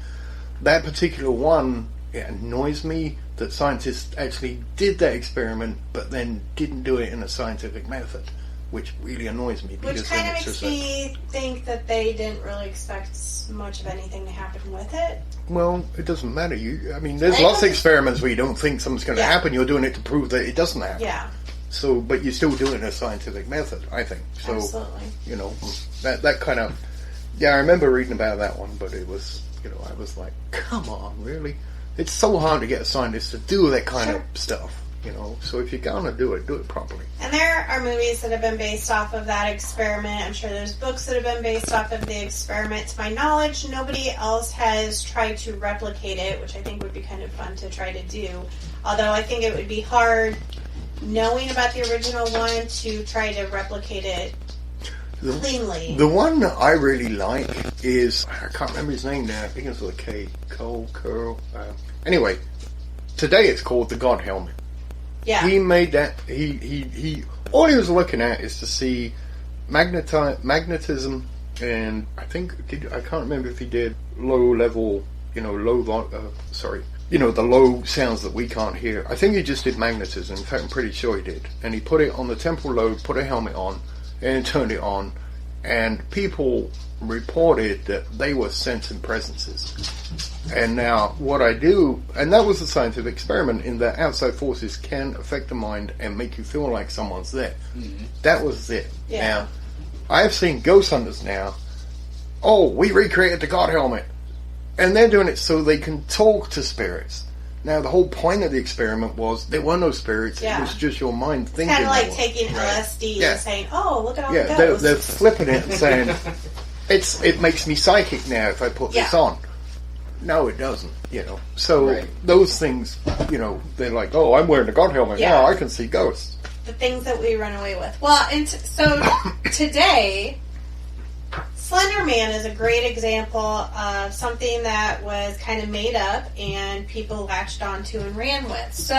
that particular one, it annoys me that scientists actually did that experiment, but then didn't do it in a scientific method, which really annoys me. Which kind of makes me think that they didn't really expect much of anything to happen with it. Well, it doesn't matter. There's lots of experiments where you don't think something's going to happen. You're doing it to prove that it doesn't happen. Yeah. So, but you're still doing a scientific method, I think. So, absolutely. That kind of, I remember reading about that one, but it was, I was like, come on, really? It's so hard to get a scientist to do that kind of stuff, So if you're gonna do it properly. And there are movies that have been based off of that experiment. I'm sure there's books that have been based off of the experiment. To my knowledge, nobody else has tried to replicate it, which I think would be kind of fun to try to do. Although I think it would be hard, knowing about the original one, to try to replicate it cleanly. The one that I really like is, I can't remember his name now, I think it's with a K, Curl. Anyway, today it's called The God Helmet. Yeah. He made that, he all he was looking at is to see magnetism, and I think, I can't remember if he did low level, the low sounds that we can't hear. I think he just did magnetism. In fact, I'm pretty sure he did. And he put it on the temporal lobe, put a helmet on, and turned it on. And people reported that they were sensing presences. And now, what I do, and that was a scientific experiment, in that outside forces can affect the mind and make you feel like someone's there. Mm-hmm. That was it. Yeah. Now, I've seen ghost hunters now. Oh, we recreated the God helmet. And they're doing it so they can talk to spirits. Now, the whole point of the experiment was there were no spirits. Yeah. It was just your mind thinking. Kind of like taking LSD and saying, "Oh, look at all the ghosts." They're flipping it and saying, "It makes me psychic now if I put this on." No, it doesn't. So those things, they're like, "Oh, I'm wearing the God helmet now. I can see ghosts." The things that we run away with. Well, and so today, Slender Man is a great example of something that was kind of made up and people latched onto and ran with.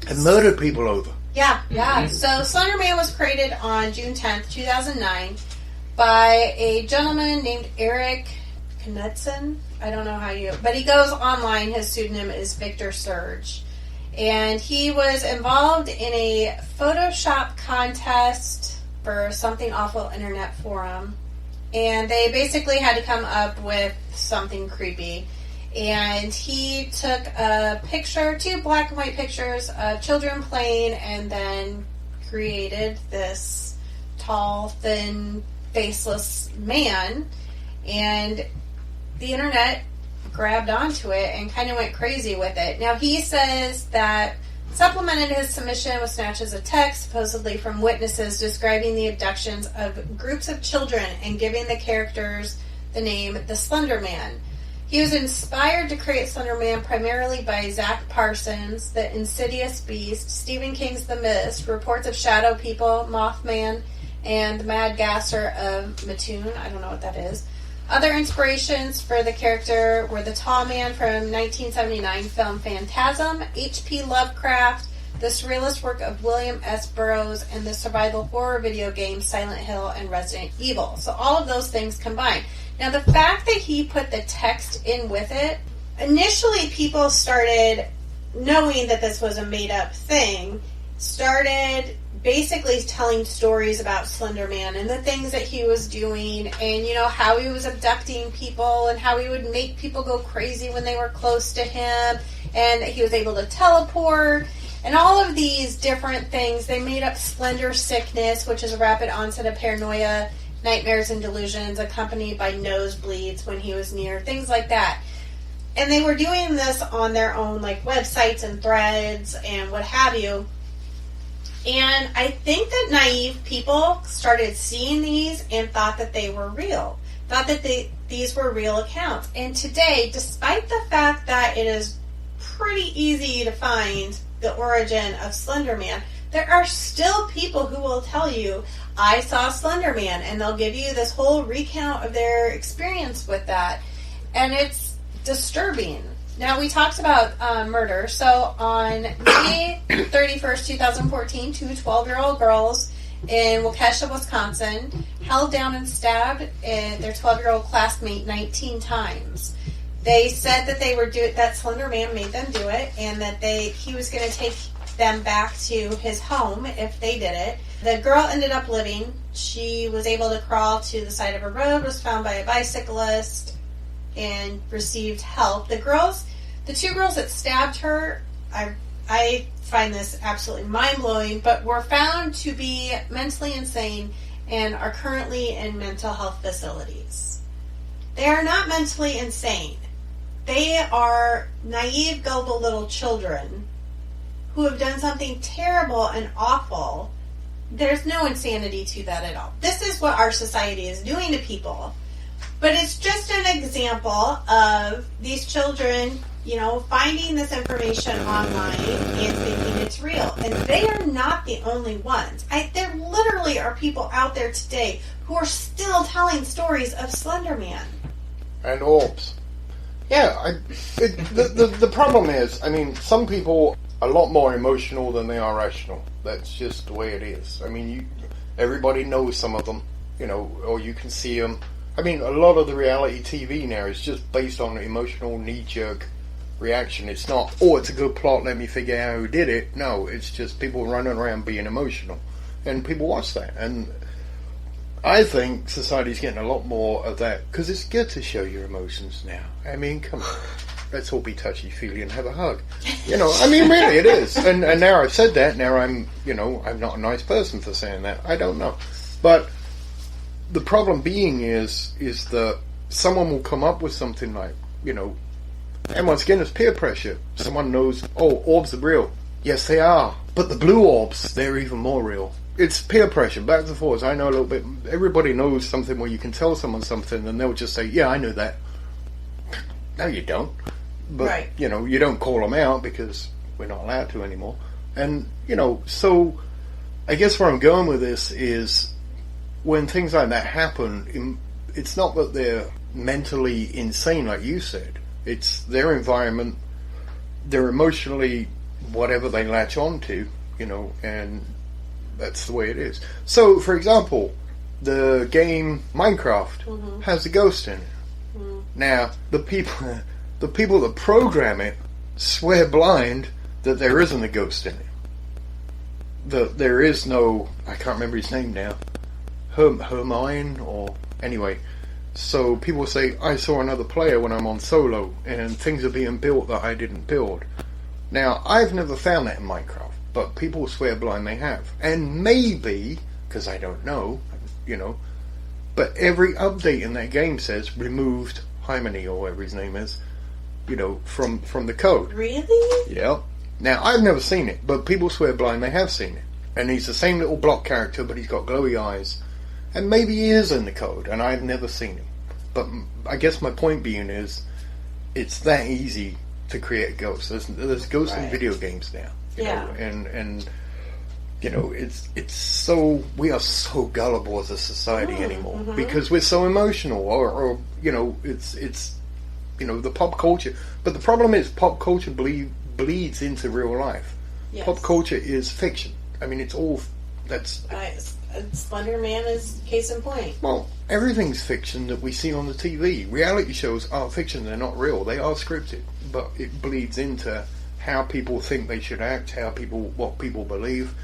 And murdered people over. Yeah. So Slender Man was created on June 10th, 2009 by a gentleman named Eric Knudsen. I don't know but he goes online. His pseudonym is Victor Surge. And he was involved in a Photoshop contest for something awful internet forum. And they basically had to come up with something creepy. And he took a picture, 2 black and white pictures of children playing, and then created this tall, thin, faceless man. And the internet grabbed onto it and kind of went crazy with it. Now, he says that supplemented his submission with snatches of text, supposedly from witnesses, describing the abductions of groups of children and giving the characters the name the Slender Man. He was inspired to create Slender Man primarily by Zach Parsons, The Insidious Beast, Stephen King's The Mist, reports of shadow people, Mothman, and the Mad Gasser of Mattoon. I don't know what that is. Other inspirations for the character were the Tall Man from 1979 film Phantasm, H.P. Lovecraft, the surrealist work of William S. Burroughs, and the survival horror video games Silent Hill and Resident Evil. So all of those things combined. Now, the fact that he put the text in with it, initially people started knowing that this was a made-up thing, started basically telling stories about Slender Man and the things that he was doing and, you know, how he was abducting people and how he would make people go crazy when they were close to him and that he was able to teleport and all of these different things. They made up Slender Sickness, which is a rapid onset of paranoia, nightmares and delusions accompanied by nosebleeds when he was near, things like that. And they were doing this on their own, like, websites and threads and what have you. And I think that naive people started seeing these and thought that they were real. Thought that these were real accounts. And today, despite the fact that it is pretty easy to find the origin of Slender Man, there are still people who will tell you, I saw Slender Man, and they'll give you this whole recount of their experience with that. And it's disturbing. Now, we talked about murder. So, on May 31st, 2014, two 12-year-old girls in Waukesha, Wisconsin, held down and stabbed their 12-year-old classmate 19 times. They said that that Slender Man made them do it, and that he was going to take them back to his home if they did it. The girl ended up living. She was able to crawl to the side of a road, was found by a bicyclist, and received help. The two girls that stabbed her, I find this absolutely mind-blowing, but were found to be mentally insane and are currently in mental health facilities. They are not mentally insane. They are naive, gullible little children who have done something terrible and awful. There's no insanity to that at all. This is what our society is doing to people. But it's just an example of these children, you know, finding this information online and thinking it's real. And they are not the only ones. There literally are people out there today who are still telling stories of Slender Man. And orbs. Yeah, the problem is, I mean, some people are a lot more emotional than they are rational. That's just the way it is. I mean, everybody knows some of them, you know, or you can see them. I mean, a lot of the reality TV now is just based on emotional knee-jerk reaction. It's not, oh, it's a good plot, let me figure out who did it. No, it's just people running around being emotional. And people watch that. And I think society's getting a lot more of that, because it's good to show your emotions now. I mean, come on. Let's all be touchy-feely and have a hug. You know, I mean, really, it is. And now I've said that, now I'm not a nice person for saying that. I don't know. But the problem being is that someone will come up with something like, you know, and once again, it's peer pressure. Someone knows, oh, orbs are real. Yes, they are. But the blue orbs, they're even more real. It's peer pressure, back and forth. I know a little bit. Everybody knows something where you can tell someone something and they'll just say, yeah, I knew that. No, you don't. But, right. You know, you don't call them out because we're not allowed to anymore. And, you know, so I guess where I'm going with this is when things like that happen, it's not that they're mentally insane, like you said. It's their environment, they're emotionally whatever they latch on to, you know, and that's the way it is. So, for example, the game Minecraft has a ghost in it. Mm. Now, the people that program it swear blind that there isn't a ghost in it. That there is no, I can't remember his name now, Hermine, or anyway. So people say, I saw another player when I'm on solo, and things are being built that I didn't build. Now, I've never found that in Minecraft, but people swear blind they have. And maybe, because I don't know, you know, but every update in that game says removed Hymeny, or whatever his name is, you know, from the code. Really? Yeah. Now, I've never seen it, but people swear blind they have seen it. And he's the same little block character, but he's got glowy eyes. And maybe he is in the code, and I've never seen him. But I guess my point being is, it's that easy to create a ghost. There's ghosts in video games now. You know, and you know, it's so, we are so gullible as a society anymore because we're so emotional, or you know, it's you know, the pop culture. But the problem is, pop culture bleeds into real life. Yes. Pop culture is fiction. I mean, it's all that's. Slender Man is case in point. Well, everything's fiction that we see on the TV. Reality shows are fiction; they're not real. They are scripted, but it bleeds into how people think they should act, what people believe.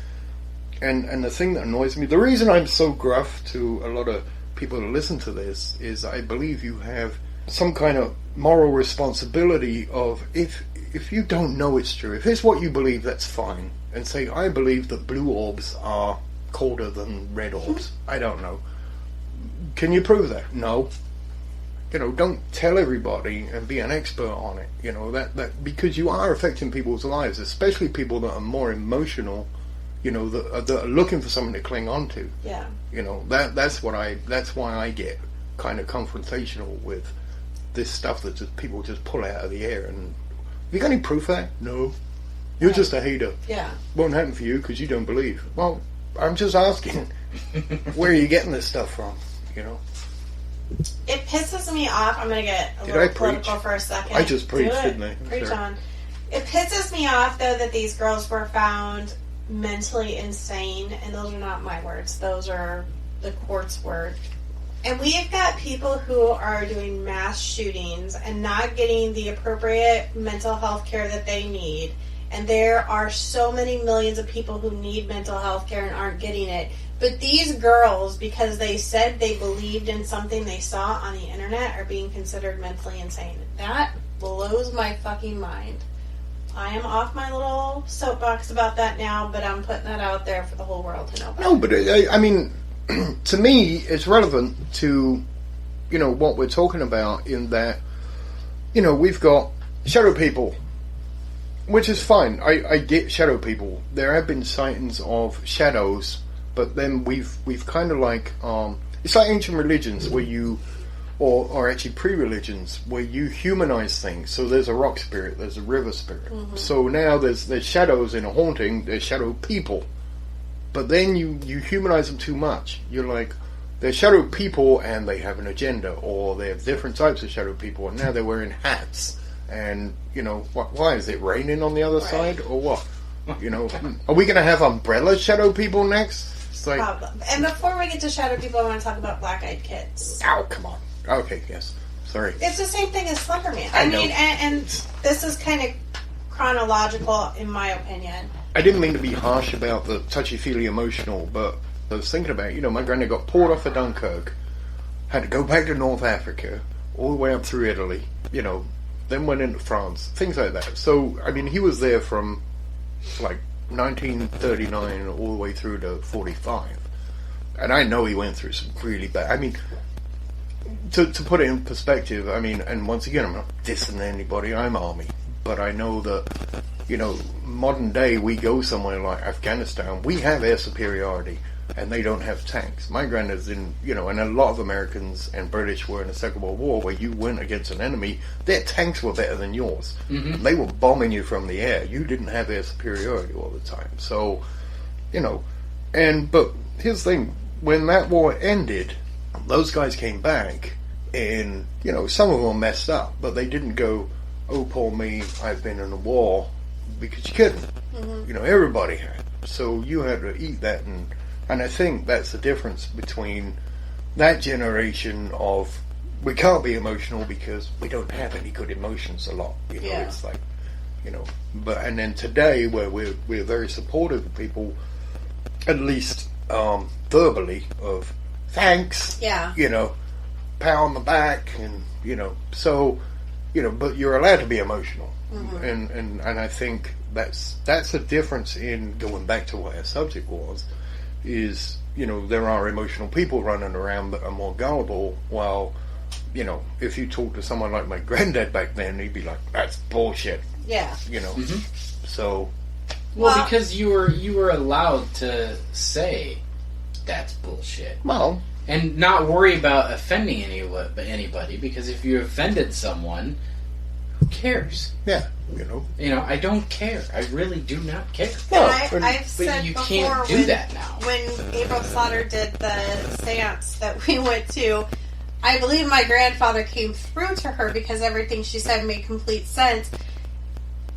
And the thing that annoys me, the reason I'm so gruff to a lot of people who listen to this, is I believe you have some kind of moral responsibility of, if you don't know it's true, if it's what you believe, that's fine. And say, I believe that blue orbs are colder than red orbs. I don't know. Can you prove that? No. You know, don't tell everybody and be an expert on it. You know, that because you are affecting people's lives, especially people that are more emotional. You know, that are looking for something to cling on to. Yeah. You know, that's why I get kind of confrontational with this stuff that people just pull out of the air. And have you got any proof of that? No. You're just a hater. Yeah. Won't happen for you because you don't believe. Well, I'm just asking, where are you getting this stuff from? You know. It pisses me off. I'm going to get a little political for a second. I just preached, didn't I? Preach on. It pisses me off, though, that these girls were found mentally insane, and those are not my words, those are the court's word. And we've got people who are doing mass shootings and not getting the appropriate mental health care that they need, and there are so many millions of people who need mental health care and aren't getting it. But these girls, because they said they believed in something they saw on the internet, are being considered mentally insane. That blows my fucking mind. I am off my little soapbox about that now, but I'm putting that out there for the whole world to know about. No, but I mean, to me, it's relevant to, you know, what we're talking about, in that, you know, we've got shadow people, which is fine. I get shadow people. There have been sightings of shadows, but then we've kind of like, it's like ancient religions where you, or actually pre-religions, where you humanize things. So there's a rock spirit, there's a river spirit. Mm-hmm. So now there's shadows in a haunting, there's shadow people. But then you humanize them too much. You're like, they're shadow people and they have an agenda, or they have different types of shadow people, and now they're wearing hats. And, you know, why? Is it raining on the other side, or what? You know, are we going to have umbrella shadow people next? It's like, and before we get to shadow people, I want to talk about black-eyed kids. Oh, come on. Okay, yes. Sorry. It's the same thing as Slender Man. I mean, and this is kind of chronological, in my opinion. I didn't mean to be harsh about the touchy-feely emotional, but I was thinking about, you know, my granddad got pulled off of Dunkirk, had to go back to North Africa, all the way up through Italy, you know, then went into France, things like that. So, I mean, he was there from, like, 1939 all the way through to 45. And I know he went through some really bad... I mean, to put it in perspective, I mean, and once again, I'm not dissing anybody, I'm Army. But I know that, you know, modern day, we go somewhere like Afghanistan, we have air superiority, and they don't have tanks. My granddad's in, you know, and a lot of Americans and British were in the Second World War, where you went against an enemy, their tanks were better than yours. Mm-hmm. They were bombing you from the air. You didn't have air superiority all the time. So, you know, but here's the thing, when that war ended, those guys came back, and, you know, some of them messed up, but they didn't go, oh, poor me, I've been in a war, because you couldn't. Mm-hmm. You know, everybody had. So you had to eat that, and I think that's the difference between that generation of, we can't be emotional because we don't have any good emotions a lot. You know, it's like, you know, and then today, where we're very supportive of people, at least verbally, of thanks, you know, pat on the back, and, you know, so, you know, but you're allowed to be emotional. Mm-hmm. And I think that's a difference in, going back to what our subject was, is, you know, there are emotional people running around that are more gullible, while, you know, if you talk to someone like my granddad back then, he'd be like, that's bullshit. Yeah. You know, so... Well, because you were allowed to say that's bullshit. Well... And not worry about offending anybody, because if you offended someone, cares? Yeah, I don't care. I really do not care. No, I've said But you before can't do that now. When April Slaughter did the seance that we went to, I believe my grandfather came through to her because everything she said made complete sense,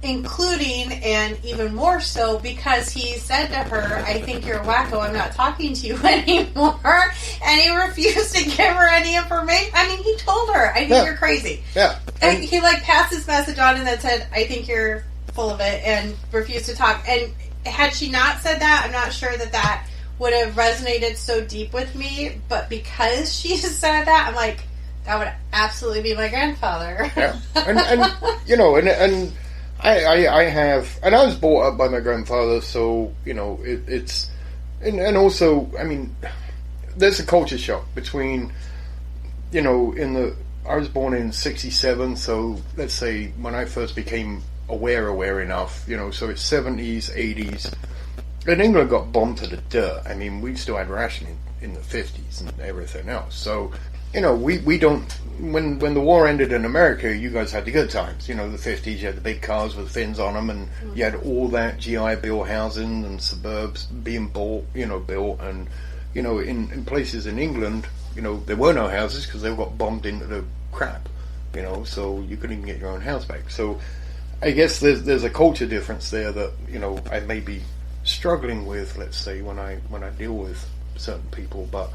including, and even more so, because he said to her, I think you're wacko, I'm not talking to you anymore, and he refused to give her any information. I mean, he told her, I think you're crazy. Yeah. And he, passed his message on and then said, I think you're full of it, and refused to talk. And had she not said that, I'm not sure that would have resonated so deep with me, but because she said that, I'm like, that would absolutely be my grandfather. Yeah. And I have, and I was brought up by my grandfather, so, it's, and also, I mean, there's a culture shock between, I was born in 67, so let's say when I first became aware enough, so it's 70s, 80s, and England got bombed to the dirt. I mean, we still had rationing in the 50s and everything else, so, we don't, when the war ended in America, you guys had the good times. The 50s, you had the big cars with fins on them, and you had all that GI Bill housing and suburbs being built, and, in places in England, there were no houses because they got bombed into the crap, so you couldn't even get your own house back. So I guess there's a culture difference there that, I may be struggling with, let's say, when I deal with certain people, but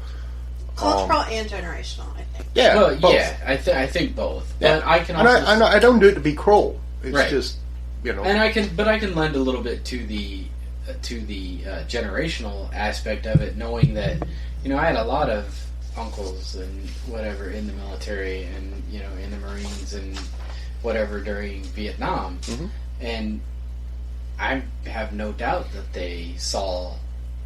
cultural and generational, I think. Yeah, well, both. yeah, I think both. Yeah. But I can also, I don't do it to be cruel. It's right. just, and I can lend a little bit to the generational aspect of it, knowing that I had a lot of uncles and whatever in the military and in the Marines and whatever during Vietnam, and I have no doubt that they saw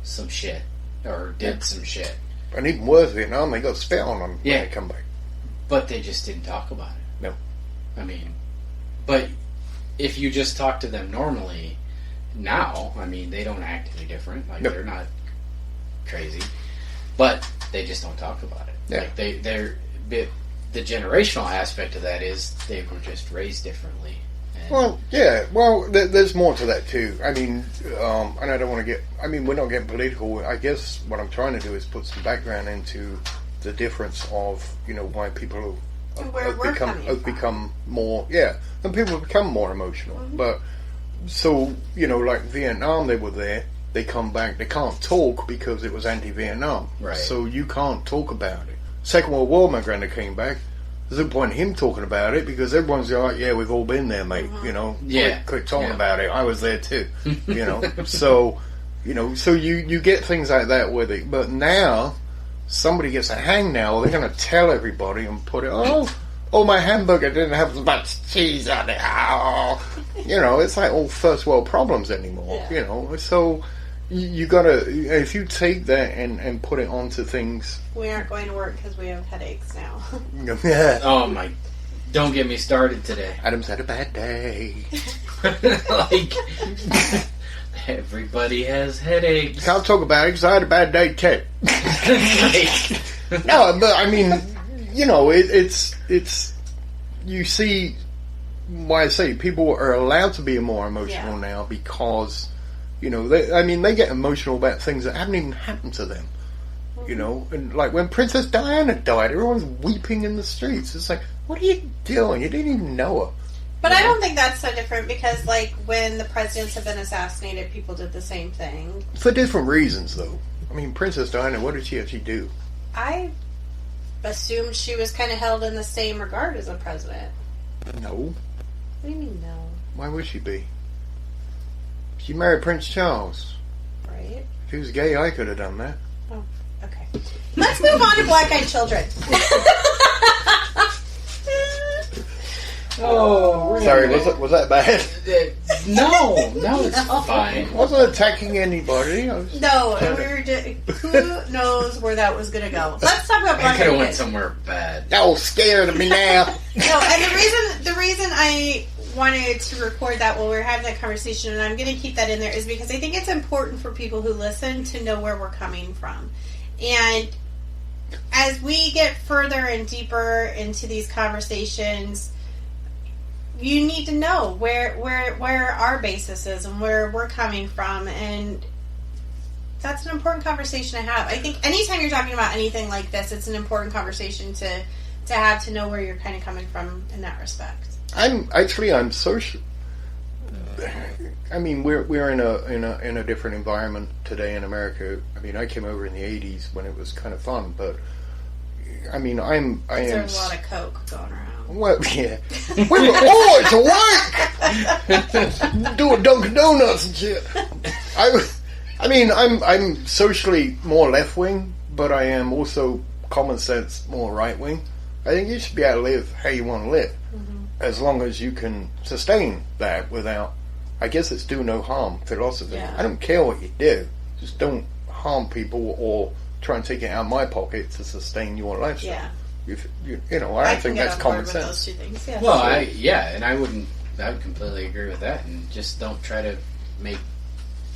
some shit or did some shit. And even worse, Vietnam, they got spit on them when they come back. But they just didn't talk about it. No. I mean, but if you just talk to them normally, now, I mean, they don't act any different. Like, they're not crazy. But they just don't talk about it. Yeah. Like, the generational aspect of that is they were just raised differently. Well, yeah. Well, there's more to that too. I mean, and I don't want to get. I mean, we're not getting political. I guess what I'm trying to do is put some background into the difference of why people have become more. Yeah, and people have become more emotional. But so like Vietnam, they were there. They come back. They can't talk because it was anti-Vietnam. Right. So you can't talk about it. Second World War, my granddad came back. There's no point in him talking about it because everyone's like, yeah, we've all been there, mate. Quit talking about it. I was there too. So, so you get things like that with it. But now, somebody gets a hangnail, they're going to tell everybody and put it, oh, my hamburger didn't have as much cheese on it. Oh. It's like all first world problems anymore. Yeah. So you gotta, if you take that and put it onto things. We aren't going to work because we have headaches now. Yeah. Oh my! Don't get me started today. Adam's had a bad day. Like everybody has headaches. Can't talk about it because I had a bad day too. No, but I mean, it's you see why I say people are allowed to be more emotional now because. They get emotional about things that haven't even happened to them. And like when Princess Diana died, everyone's weeping in the streets. It's like, what are you doing? You didn't even know her. But I don't think that's so different because, like, when the presidents have been assassinated, people did the same thing. For different reasons, though. I mean, Princess Diana, what did she actually do? I assumed she was kind of held in the same regard as a president. No. What do you mean, no? Why would she be? She married Prince Charles. Right. If he was gay, I could have done that. Oh, okay. Let's move on to Black-Eyed Children. Oh, really? Sorry, was that bad? No, it's fine. I wasn't attacking anybody. No, we were just, who knows where that was going to go. Let's talk about I Black-Eyed could have went Kids. somewhere bad. Y'all scared of me now. No, and the reason I wanted to record that while we were having that conversation, and I'm going to keep that in there, is because I think it's important for people who listen to know where we're coming from. And as we get further and deeper into these conversations, you need to know where our basis is and where we're coming from, and that's an important conversation to have. I think anytime you're talking about anything like this, it's an important conversation to have, to know where you're kind of coming from in that respect. I'm social. I mean, we're in a different environment today in America. I mean, I came over in the '80s when it was kind of fun, but I mean, There's a lot of coke going around. Well, yeah. It's a work. Doing Dunkin' Donuts and shit. I mean, I'm socially more left wing, but I am also common sense more right wing. I think you should be able to live how you want to live, as long as you can sustain that without. I guess it's do no harm philosophy. Yeah. I don't care what you do, just don't harm people or try and take it out of my pocket to sustain your lifestyle. Yeah. I think that's common sense. Those two things, yeah. Well, I would completely agree with that, and just don't try to make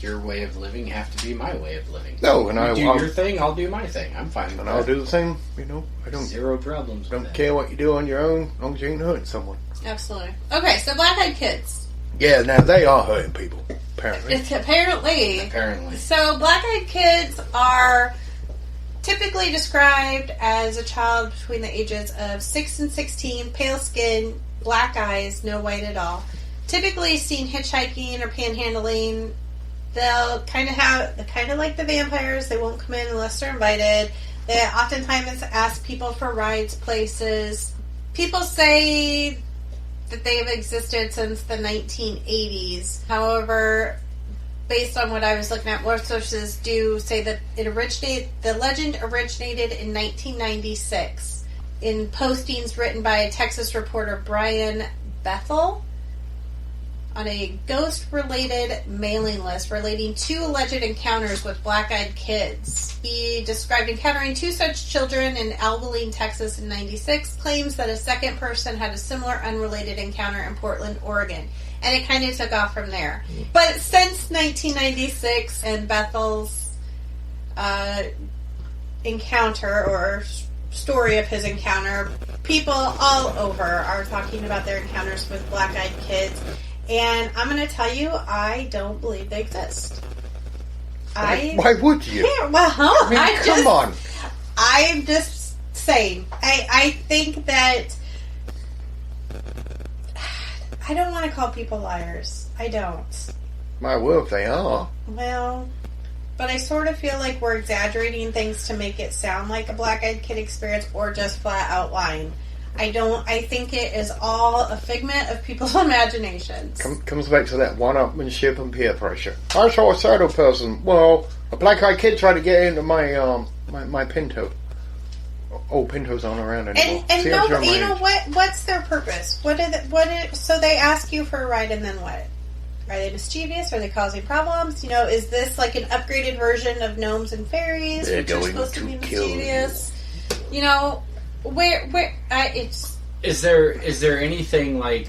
your way of living have to be my way of living. No, and you do your thing, I'll do my thing. I'm fine with that. And I'll do the same. I don't zero problems. Don't care what you do on your own, as long as you ain't hurting someone. Absolutely. Okay, so black-eyed kids. Yeah, now they are hurting people. Apparently. Apparently. So black-eyed kids are typically described as a child between the ages of 6 and 16, pale skin, black eyes, no white at all. Typically seen hitchhiking or panhandling. They'll kind of like the vampires. They won't come in unless they're invited. They oftentimes ask people for rides places. People say that they have existed since the 1980s. However, based on what I was looking at, more sources do say that the legend originated in 1996 in postings written by Texas reporter Brian Bethel on a ghost-related mailing list relating 2 alleged encounters with black-eyed kids. He described encountering 2 such children in Abilene, Texas in 96, claims that a second person had a similar unrelated encounter in Portland, Oregon. And it kind of took off from there. But since 1996 and Bethel's encounter, or story of his encounter, people all over are talking about their encounters with black-eyed kids. And I'm going to tell you, I don't believe they exist. Why would you? Yeah, well, come on. I'm just saying. I think that... I don't want to call people liars. I don't. My word, they are. Well, but I sort of feel like we're exaggerating things to make it sound like a black-eyed kid experience, or just flat out lying. I think it is all a figment of people's imaginations. Comes back to that one-upmanship and peer pressure. I saw a shadow person. Well, a black-eyed kid tried to get into my my Pinto. Oh, Pintos aren't around anymore. And no, you know what? What's their purpose? So they ask you for a ride, and then what? Are they mischievous? Are they causing problems? Is this like an upgraded version of gnomes and fairies, which are supposed to be mischievous? Is there anything like?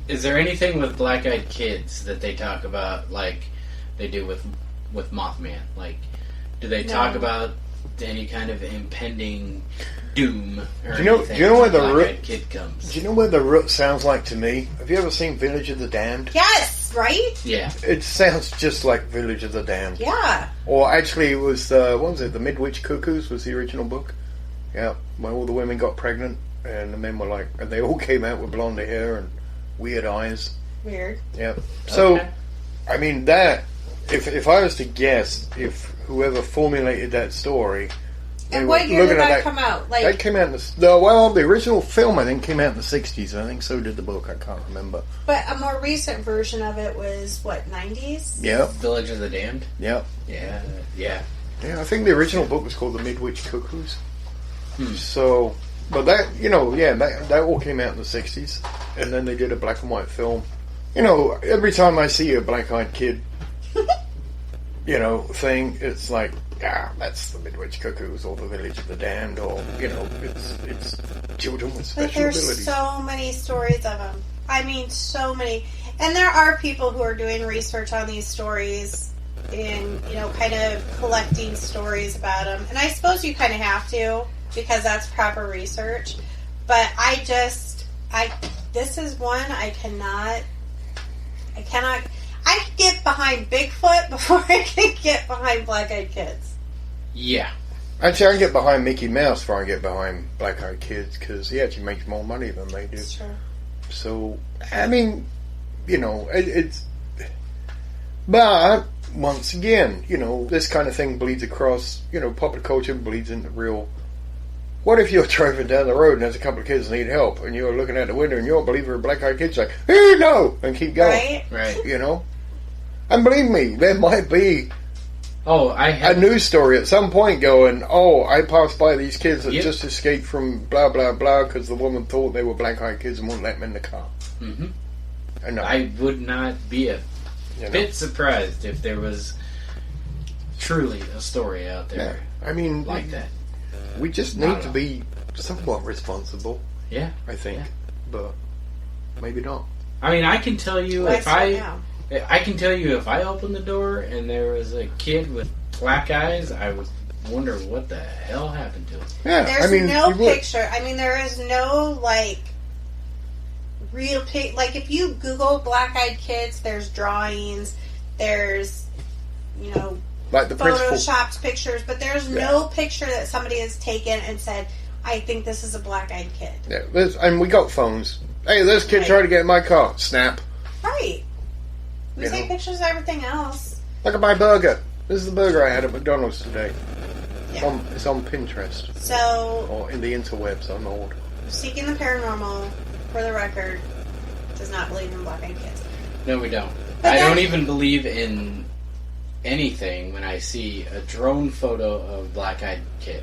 Is there anything with black-eyed kids that they talk about like they do with Mothman? Like, do they talk about any kind of impending doom or anything? Do you know where the black-eyed kid comes? Do you know where the root sounds like to me? Have you ever seen Village of the Damned? Yes, right? Yeah. It sounds just like Village of the Damned. Yeah. Or actually, it was what was it? The Midwich Cuckoos was the original book. Yeah, when all the women got pregnant and the men were and they all came out with blonde hair and weird eyes. Weird. Yeah. So, I mean that. If I was to guess, if whoever formulated that story, and what year did that come out? That came out in the original film I think came out in the 60s. I think so did the book. I can't remember. But a more recent version of it was what, 90s? Yeah. Village of the Damned. Yeah. Yeah. Yeah. Yeah. I think the original book was called The Midwich Cuckoos. So, but that that all came out in the 60s, and then they did a black and white film. Every time I see a black-eyed kid, thing, it's like, that's the Midwich Cuckoos or the Village of the Damned, or it's children with special abilities. There's so many stories of them. I mean, so many, and there are people who are doing research on these stories and kind of collecting stories about them. And I suppose you kind of have to, because that's proper research. But this is one I cannot. I can get behind Bigfoot before I can get behind Black-Eyed Kids. Yeah. Actually, I can get behind Mickey Mouse before I get behind Black-Eyed Kids, because he actually makes more money than they do. That's true. So, I mean, you know, it's... But, once again, you know, this kind of thing bleeds across, you know, popular culture bleeds into real... What if you're driving down the road and there's a couple of kids that need help, and you're looking out the window and you're a believer of Black-Eyed Kids, like, hey, no! And keep going. Right. You know? And believe me, there might be... a news story at some point going, I passed by these kids that just escaped from blah, blah, blah, because the woman thought they were Black-Eyed Kids and wouldn't let them in the car. Mm-hmm. And I would not be a bit surprised if there was truly a story out there like that. We just need to be somewhat responsible. Yeah. I think. Yeah. But maybe not. I mean, I can tell you if I opened the door and there was a kid with black eyes, I would wonder what the hell happened to him. Yeah, there's no picture. I mean, there is no, real like, if you Google Black-Eyed Kids, there's drawings, there's, like the photoshopped pictures, but there's no picture that somebody has taken and said, I think this is a Black-Eyed Kid. Yeah, and we got phones. Hey, this kid tried to get in my car. Snap. Right. We take pictures of everything else. Look at my burger. This is the burger I had at McDonald's today. Yeah. It's on Pinterest. So... Or in the interwebs, I'm old. Seeking the Paranormal, for the record, does not believe in Black-Eyed Kids. No, we don't. I don't even believe in anything when I see a drone photo of Black-Eyed Kid.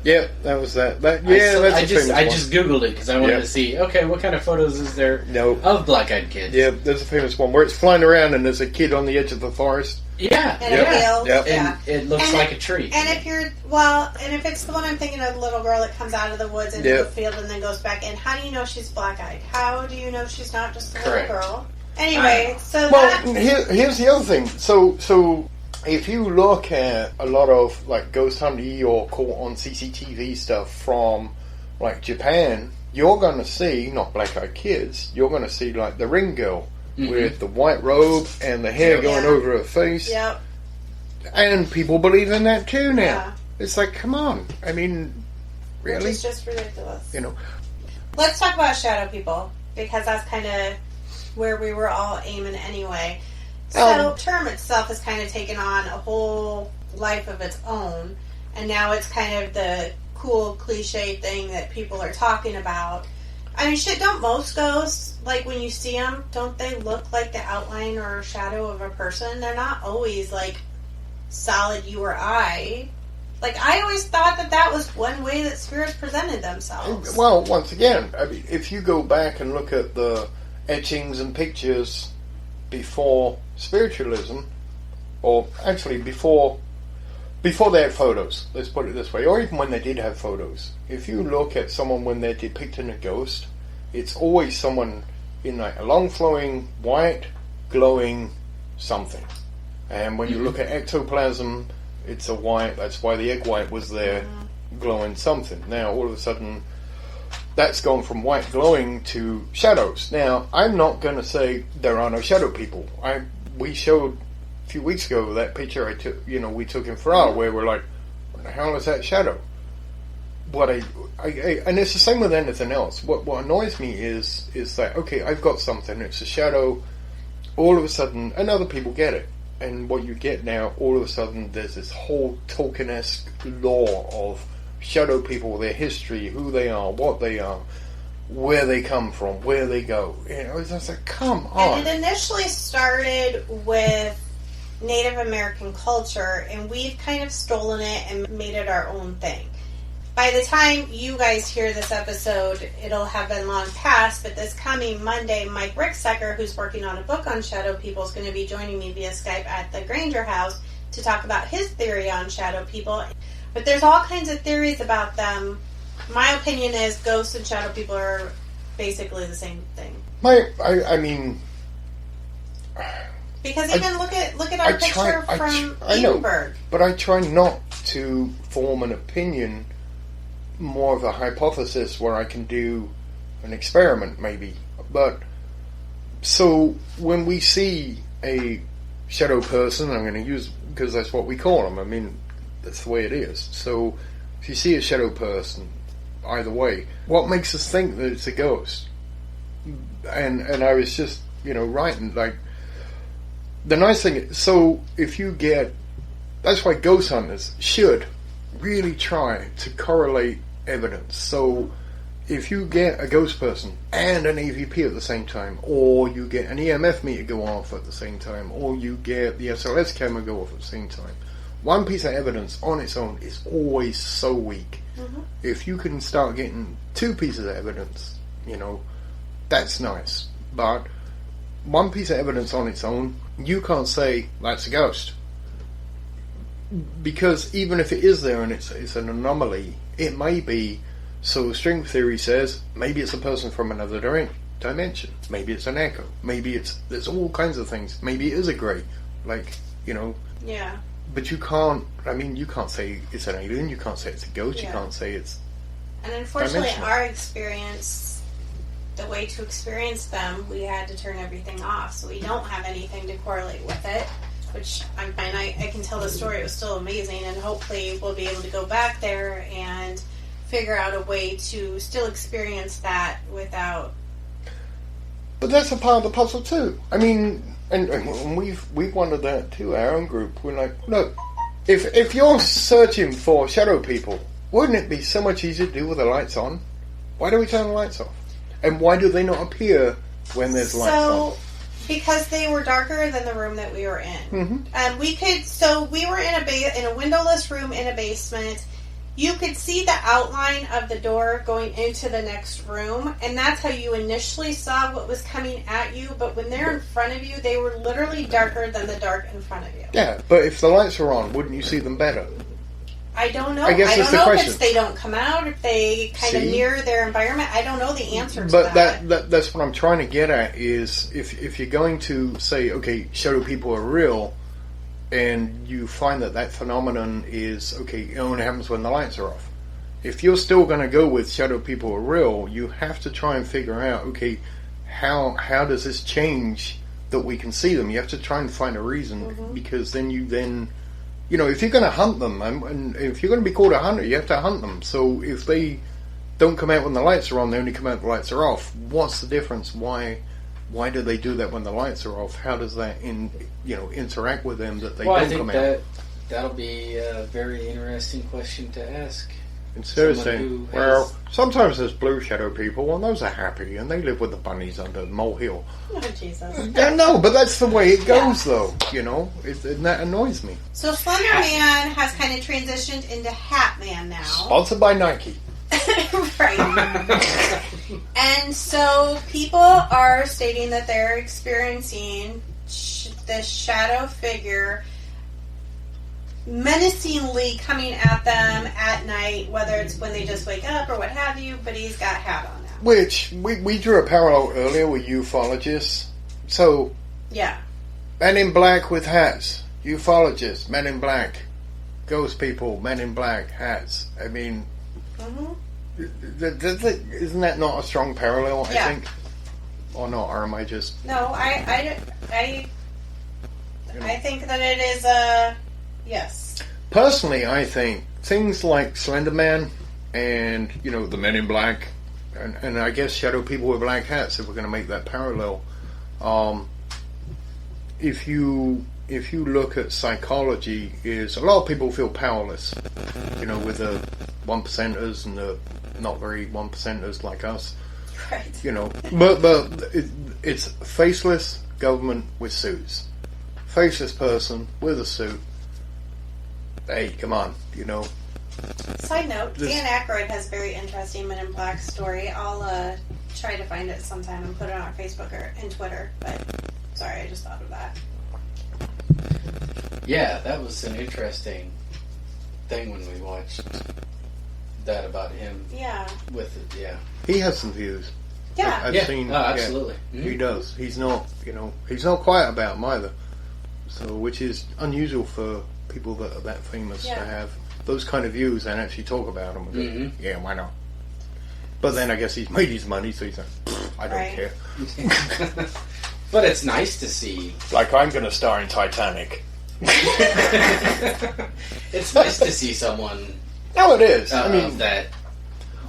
Yep, that was that. I just Googled it because I wanted to see, what kind of photos is there of Black-Eyed Kids? Yeah, there's a famous one where it's flying around and there's a kid on the edge of the forest. Yeah. And it feels. Yep. Yeah. And it looks like a tree. And if it's the one I'm thinking of, the little girl that comes out of the woods into the field and then goes back in, how do you know she's black-eyed? How do you know she's not just a little girl? Anyway, here's the other thing. So if you look at a lot of ghost hunting or caught on CCTV stuff from Japan, you're going to see not Black-Eyed Kids. You're going to see the ring girl with the white robe and the hair going over her face. Yep. And people believe in that too now. Yeah. It's come on. I mean, really? Which is just ridiculous. Let's talk about shadow people, because that's kind of where we were all aiming anyway. So the term itself has kind of taken on a whole life of its own, and now it's kind of the cool cliche thing that people are talking about. I mean, don't most ghosts, when you see them, don't they look like the outline or shadow of a person? They're not always solid you or I. I always thought that was one way that spirits presented themselves. Well, once again, I mean, if you go back and look at the etchings and pictures before spiritualism, or actually before they had photos, let's put it this way, or even when they did have photos, if you look at someone when they're depicting a ghost, it's always someone in a long flowing white glowing something. And when you look at ectoplasm, it's a white, that's why the egg white was there, glowing something. Now all of a sudden that's gone from white glowing to shadows. Now, I'm not going to say there are no shadow people. We showed a few weeks ago that picture I took, we took in Farrar, where we're like, what the hell is that shadow? And it's the same with anything else. What annoys me is that, okay, I've got something, it's a shadow, all of a sudden, and other people get it. And what you get now, all of a sudden, there's this whole Tolkien-esque lore of shadow people, their history, who they are, what they are, where they come from, where they go. It's just come on. And it initially started with Native American culture, and we've kind of stolen it and made it our own thing. By the time you guys hear this episode, it'll have been long past, but this coming Monday, Mike Ricksecker, who's working on a book on shadow people, is going to be joining me via Skype at the Granger House to talk about his theory on shadow people. But there's all kinds of theories about them. My opinion is ghosts and shadow people are basically the same thing. I mean... Because even look at our picture from Edinburgh. But I try not to form an opinion, more of a hypothesis where I can do an experiment maybe But so when we see a shadow person, I'm going to use, because that's what we call them. I mean, that's the way it is. So if you see a shadow person, either way, what makes us think that it's a ghost? And I was just, writing, like, the nice thing is, so if you get, that's why ghost hunters should really try to correlate evidence. So if you get a ghost person and an EVP at the same time, or you get an EMF meter go off at the same time, or you get the SLS camera go off at the same time, one piece of evidence on its own is always so weak. Mm-hmm. If you can start getting two pieces of evidence, that's nice. But one piece of evidence on its own, you can't say that's a ghost. Because even if it is there and it's an anomaly, it may be. So string theory says maybe it's a person from another dimension. Maybe it's an echo. Maybe there's all kinds of things. Maybe it is a grey. Yeah. But you can't say it's an alien. You can't say it's a ghost. Yeah. You can't say it's... And unfortunately, our experience, the way to experience them, we had to turn everything off. So we don't have anything to correlate with it. Which I'm fine. I can tell the story. It was still amazing, and hopefully we'll be able to go back there and figure out a way to still experience that without. But that's a part of the puzzle too. I mean, and we've wondered that too. Our own group, we're like, look, if you're searching for shadow people, wouldn't it be so much easier to do with the lights on? Why do we turn the lights off? And why do they not appear when there's lights on? Because they were darker than the room that we were in. Mm-hmm. We were in a windowless room in a basement. You could see the outline of the door going into the next room, and that's how you initially saw what was coming at you. But when they're in front of you, they were literally darker than the dark in front of you. Yeah, but if the lights are on, wouldn't you see them better? I don't know. I guess that's the question. If they don't come out, if they kind of mirror their environment. I don't know the answer to that. But that's what I'm trying to get at is if you're going to say, okay, shadow people are real, and you find that phenomenon is, okay, it only happens when the lights are off. If you're still going to go with shadow people are real, you have to try and figure out, okay, how does this change that we can see them? You have to try and find a reason, because then if you're going to hunt them, and if you're going to be called a hunter, you have to hunt them. So if they don't come out when the lights are on, they only come out when the lights are off. What's the difference? Why do they do that when the lights are off? How does that interact with them that they don't come out? Well, I think that'll be a very interesting question to ask. Instead of saying, sometimes there's blue shadow people, and those are happy, and they live with the bunnies under the molehill. Oh, Jesus. Yeah, no, but that's the way it goes, though, and that annoys me. So Slender Man has kind of transitioned into Hat Man now. Sponsored by Nike. Right. And so people are stating that they're experiencing this shadow figure menacingly coming at them at night, whether it's when they just wake up or what have you, but he's got a hat on now. Which, we drew a parallel earlier with ufologists. So, yeah. Men in black with hats. Ufologists, men in black. Ghost people, men in black, hats. I mean, isn't that not a strong parallel, I think? Or not, or am I just... No, I think that it is a... Yes. Personally, I think things like Slender Man and, the Men in Black, and I guess shadow people with black hats, if we're going to make that parallel, if you look at psychology, is a lot of people feel powerless, with the 1%ers and the not very 1%ers like us. Right. But it's faceless government with suits. Faceless person with a suit. Hey, come on, Side note, Dan Aykroyd has a very interesting Men in Black story. I'll try to find it sometime and put it on our Facebook and Twitter, but sorry, I just thought of that. Yeah, that was an interesting thing when we watched that about him. Yeah. With it, yeah. He has some views. Yeah. I've seen. Absolutely. Yeah, he does. He's not, he's not quiet about them either. So, which is unusual for people that are that famous to have those kind of views and actually talk about them. Yeah, why not? But then I guess he's made his money, so he's like, I don't care. But it's nice to see. Like, I'm going to star in Titanic. It's nice to see someone. No, it is. I mean, that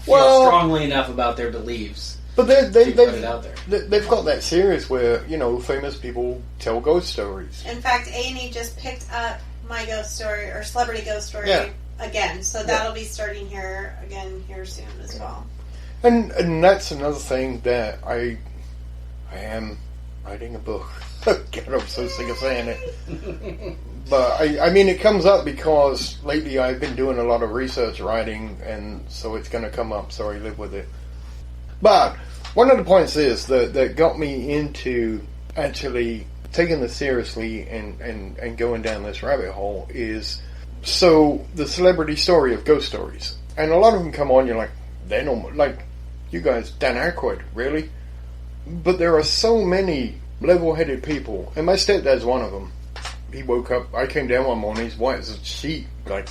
feel strongly enough about their beliefs. But put it out there. They've got that series where, you know, famous people tell ghost stories. In fact, A&E just picked up my ghost story, or celebrity ghost story, again. So that'll be starting here soon as well. And that's another thing that I am writing a book. God, I'm so sick of saying it. But I mean, it comes up because lately I've been doing a lot of research writing, and so it's going to come up, so I live with it. But one of the points is that got me into actually taking this seriously and going down this rabbit hole is, so the celebrity story of ghost stories. And a lot of them come on, you're like, they're normal. Like, you guys, Dan Aykroyd, really? But there are so many level-headed people, and my stepdad's one of them. He woke up, I came down one morning, he's white as a sheet, like,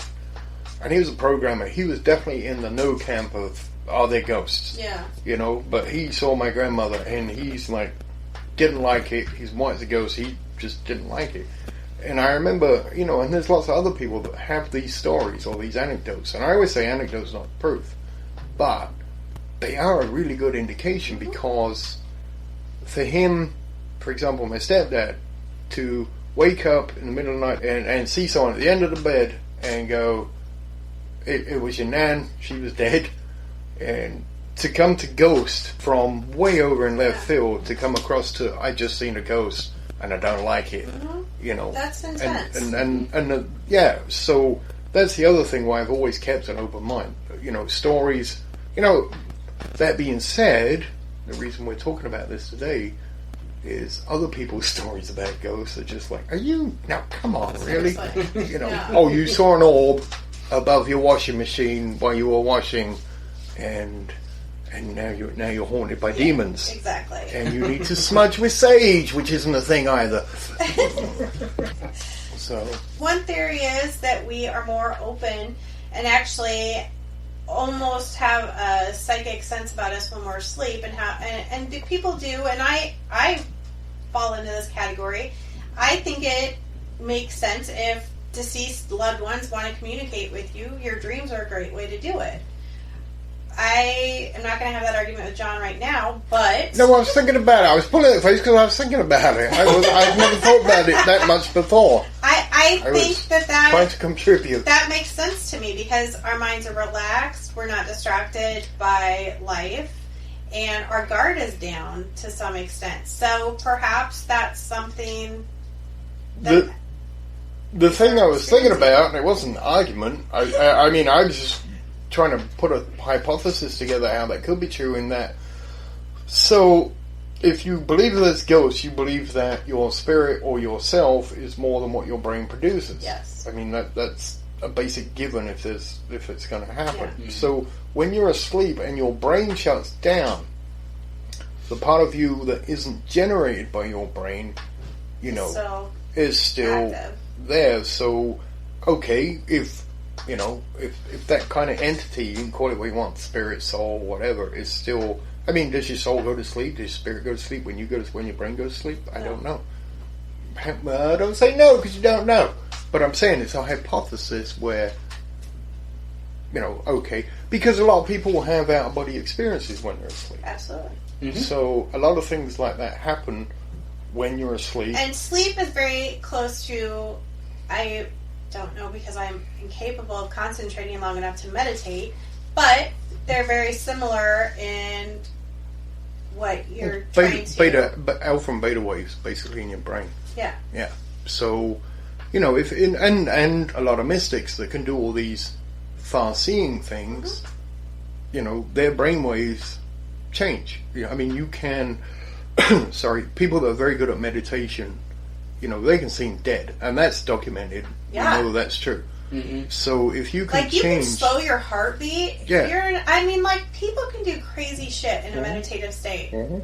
and he was a programmer. He was definitely in the no camp of, are there ghosts? Yeah. You know, but he saw my grandmother, and he's like, didn't like it. He's white as a ghost. He just didn't like it. And I remember, you know, and there's lots of other people that have these stories or these anecdotes. And I always say anecdotes, not proof. But they are a really good indication, because for him, for example, my stepdad, to wake up in the middle of the night and see someone at the end of the bed and go, it was your nan, she was dead. And to come to ghost from way over in left field, to come across to, I just seen a ghost and I don't like it. You know, that's intense. And so that's the other thing why I've always kept an open mind. You know, stories. You know, that being said, the reason we're talking about this today is other people's stories about ghosts are just like, are you, now come on, really? You know, oh, you saw an orb above your washing machine while you were washing, and now you're haunted by demons. Exactly. And you need to smudge with sage, which isn't a thing either. So one theory is that we are more open and actually almost have a psychic sense about us when we're asleep, and do people do, and I fall into this category. I think it makes sense if deceased loved ones want to communicate with you. Your dreams are a great way to do it. I am not going to have that argument with John right now, but... No, I was thinking about it. I was pulling it face because I was thinking about it. I've never thought about it that much before. I think that trying to contribute. That makes sense to me, because our minds are relaxed, we're not distracted by life, and our guard is down to some extent. So perhaps that's something that... The thing I was thinking about, and it wasn't an argument, I mean, I was just trying to put a hypothesis together how that could be true in that. So, if you believe there's ghosts, you believe that your spirit or yourself is more than what your brain produces. Yes. I mean, that's a basic given if it's going to happen. Yeah. So, when you're asleep and your brain shuts down, the part of you that isn't generated by your brain, you know, is still active. There. So, okay, if that kind of entity, you can call it what you want, spirit, soul, whatever, is still... I mean, does your soul go to sleep? Does your spirit go to sleep when your brain goes to sleep? I don't know. Don't say no, because you don't know. But I'm saying it's a hypothesis where, okay, because a lot of people have out-of-body experiences when they're asleep. Absolutely. Mm-hmm. So a lot of things like that happen when you're asleep. And sleep is very close to... I don't know, because I'm incapable of concentrating long enough to meditate, but they're very similar in what you're trying to... Alpha and beta waves, basically, in your brain. Yeah. Yeah. So, and a lot of mystics that can do all these far-seeing things, their brain waves change. I mean, you can... people that are very good at meditation, they can seem dead, and that's documented. Yeah. We know that's true. Mm-hmm. So if you can you can slow your heartbeat. Yeah. People can do crazy shit in a meditative state. Mm-hmm.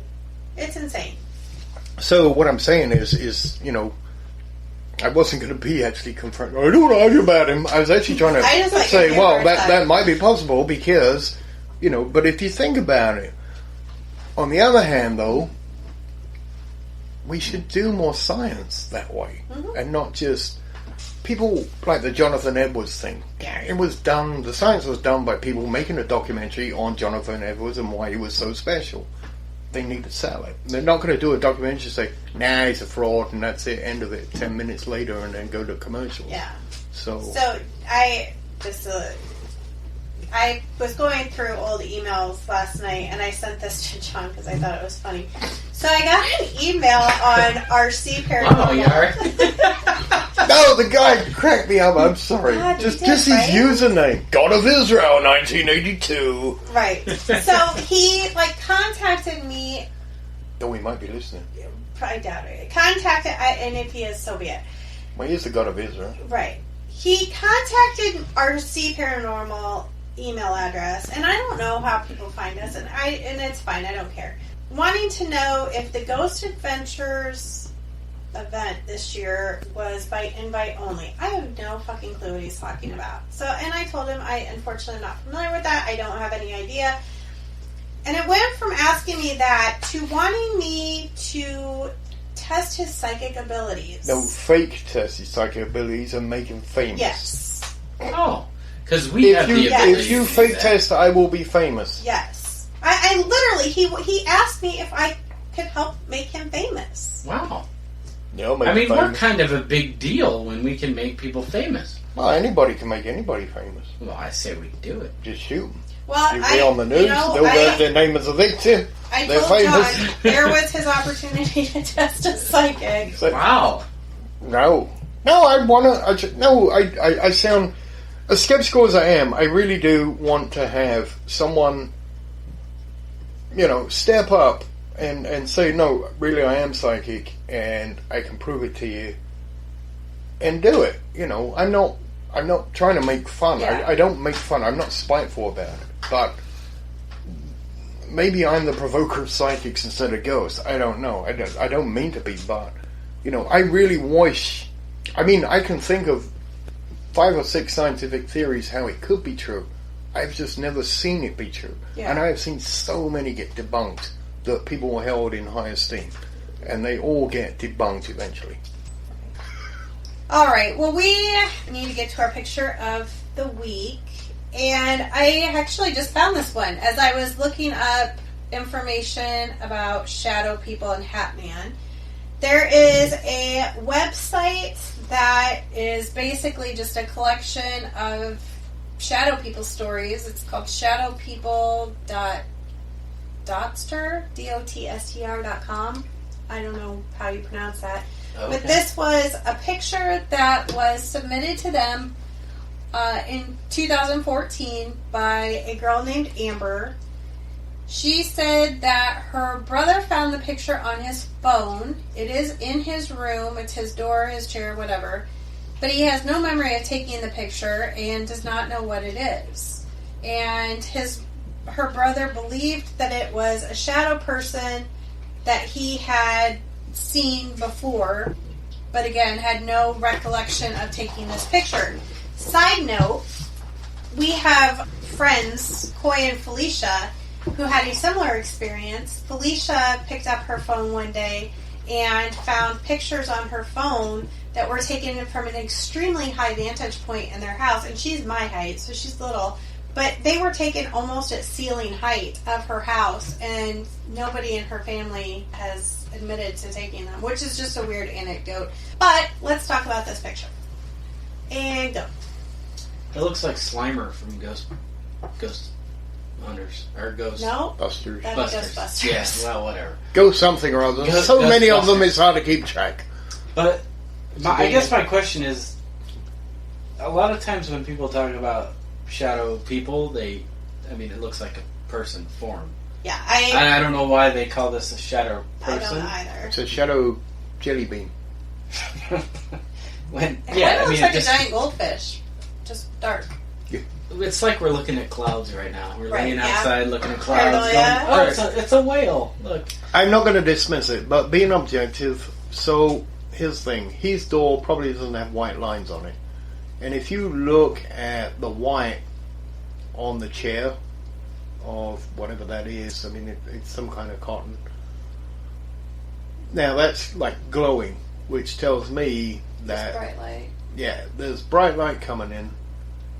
It's insane. So what I'm saying is I wasn't going to be actually confronted. I don't argue about him. I was actually trying to say, well, that might be possible because, but if you think about it, On the other hand, though, we should do more science that way, and not just people like the Jonathan Edwards thing. Yeah, it was done. The science was done by people making a documentary on Jonathan Edwards and why he was so special. They need to sell it. They're not going to do a documentary and say, "Nah, he's a fraud," and that's it. End of it. 10 minutes later, and then go to commercials. Yeah. So I was going through old emails last night, and I sent this to John because I thought it was funny. So I got an email on RC Paranormal. Oh, you are? no, the guy cracked me up. I'm sorry. God, just his username, God of Israel, 1982. Right. So he contacted me. Oh, he might be listening. I doubt it. Contacted, and if he is, so be it. Well, he's the God of Israel. Right. He contacted RC Paranormal email address, and I don't know how people find us, and it's fine, I don't care. Wanting to know if the Ghost Adventures event this year was by invite only. I have no fucking clue what he's talking about. So, and I told him I unfortunately am not familiar with that. I don't have any idea. And it went from asking me that to wanting me to test his psychic abilities. No, fake test his psychic abilities and make him famous. Yes. Oh. Because we have the ability. If you fake test, I will be famous. Yes. I literally, he asked me if I could help make him famous. Wow. Yeah, we're kind of a big deal when we can make people famous. Well, anybody can make anybody famous. Well, I say we do it. Just shoot them. Well, you'll be on the news. They'll get their name as a victim. I They're told famous. John there was his opportunity to test a psychic. So, wow. No, I want to. No, I sound as skeptical as I am. I really do want to have someone, step up and say, no, really, I am psychic, and I can prove it to you, and do it. I'm not trying to make fun. Yeah. I don't make fun. I'm not spiteful about it. But maybe I'm the provoker of psychics instead of ghosts. I don't know. I don't mean to be, but I really wish. I mean, I can think of 5 or 6 scientific theories how it could be true. I've just never seen it be true. Yeah. And I have seen so many get debunked that people were held in high esteem. And they all get debunked eventually. All right. Well, we need to get to our picture of the week. And I actually just found this one. As I was looking up information about shadow people and Hat Man, there is a website that is basically just a collection of shadow people stories. It's called shadowpeople.dotstr.com. I don't know how you pronounce that. Okay. But this was a picture that was submitted to them in 2014 by a girl named Amber. She said that her brother found the picture on his phone. It is in his room. It's his door, his chair, whatever. But he has no memory of taking the picture and does not know what it is. And her brother believed that it was a shadow person that he had seen before, but again, had no recollection of taking this picture. Side note, we have friends, Coy and Felicia, who had a similar experience. Felicia picked up her phone one day and found pictures on her phone that were taken from an extremely high vantage point in their house, and she's my height, so she's little, but they were taken almost at ceiling height of her house, and nobody in her family has admitted to taking them, which is just a weird anecdote. But let's talk about this picture. And go. It looks like Slimer from Ghost Hunters or Ghost. No, Busters. That's Ghostbusters. Yeah, well, whatever. Go something or other. So many of them, it's hard to keep track. But I guess my question is, a lot of times when people talk about shadow people, it looks like a person form. Yeah, I don't know why they call this a shadow person. I don't either. It's a shadow jelly bean. It looks like a giant goldfish, just dark. Yeah. It's like we're looking at clouds right now. We're laying outside looking at clouds. It's a whale. Look. I'm not going to dismiss it, but being objective, so here's the thing. His door probably doesn't have white lines on it. And if you look at the white on the chair, of whatever that is. I mean, it's some kind of cotton. Now that's like glowing, which tells me that bright light. Yeah, there's bright light coming in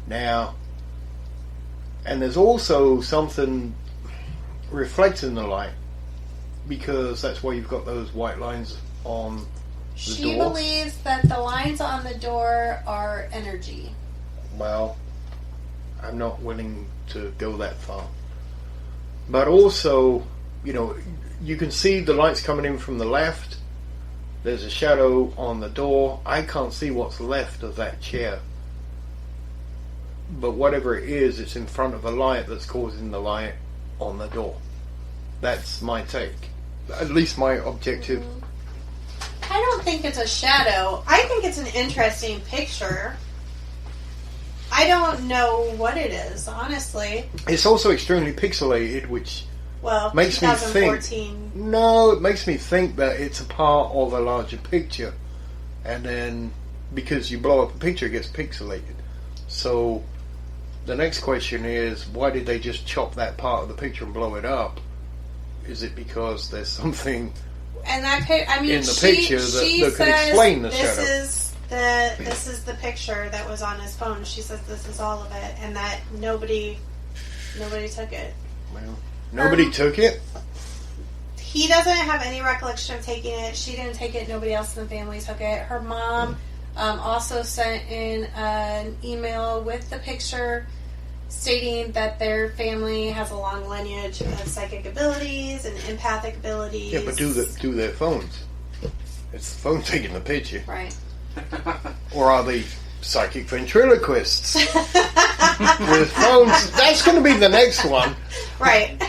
now, and there's also something reflecting the light, because that's why you've got those white lines on the She door. believes that the lines on the door are energy. Well, I'm not willing to go that far. But also, you know, you can see the lights coming in from the left. There's a shadow on the door. I can't see what's left of that chair. But whatever it is, it's in front of a light that's causing the light on the door. That's my take. At least my objective. I don't think it's a shadow. I think it's an interesting picture. I don't know what it is, honestly. It's also extremely pixelated, which Well, makes me 2014. think. No, it makes me think that it's a part of a larger picture, and then because you blow up a picture, it gets pixelated. So the next question is, why did they just chop that part of the picture and blow it up? Is it because there's something And that I mean, in the picture that could explain the shadow? This is the picture that was on his phone. She says this is all of it, and that nobody took it. Well, nobody took it. He doesn't have any recollection of taking it. She didn't take it. Nobody else in the family took it. Her mom also sent in an email with the picture stating that their family has a long lineage of psychic abilities and empathic abilities. Yeah, but do their phones? It's the phone taking the picture, Right. or are they psychic ventriloquists with phones? That's going to be the next one. Right.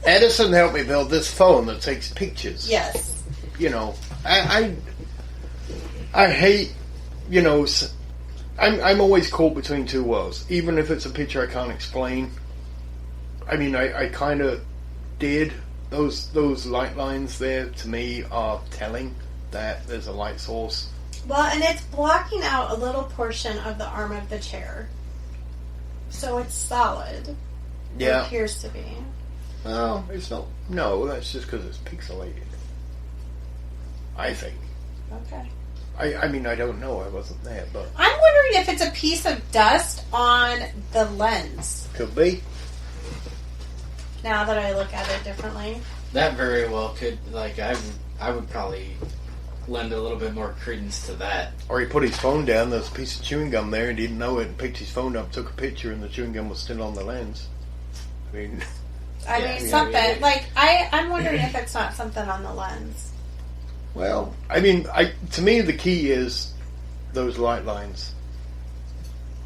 Edison helped me build this phone that takes pictures. Yes. You know, I hate, you know, I'm always caught between two worlds. Even if it's a picture I can't explain. I mean, I kind of did. Those light lines there, to me, are telling that there's a light source. Well, and it's blocking out a little portion of the arm of the chair. So it's solid. Yeah. It appears to be. Well, it's not. No, that's just because it's pixelated. I think. Okay. I mean, I don't know. I wasn't there, but I'm wondering if it's a piece of dust on the lens. could be. Now that I look at it differently. That very well could, like, I would probably lend a little bit more credence to that. Or he put his phone down, there's a piece of chewing gum there, and didn't know it, and picked his phone up, took a picture, and the chewing gum was still on the lens. I mean... I mean, something. Like, I'm wondering if it's not something on the lens. Well, I mean, to me, the key is those light lines.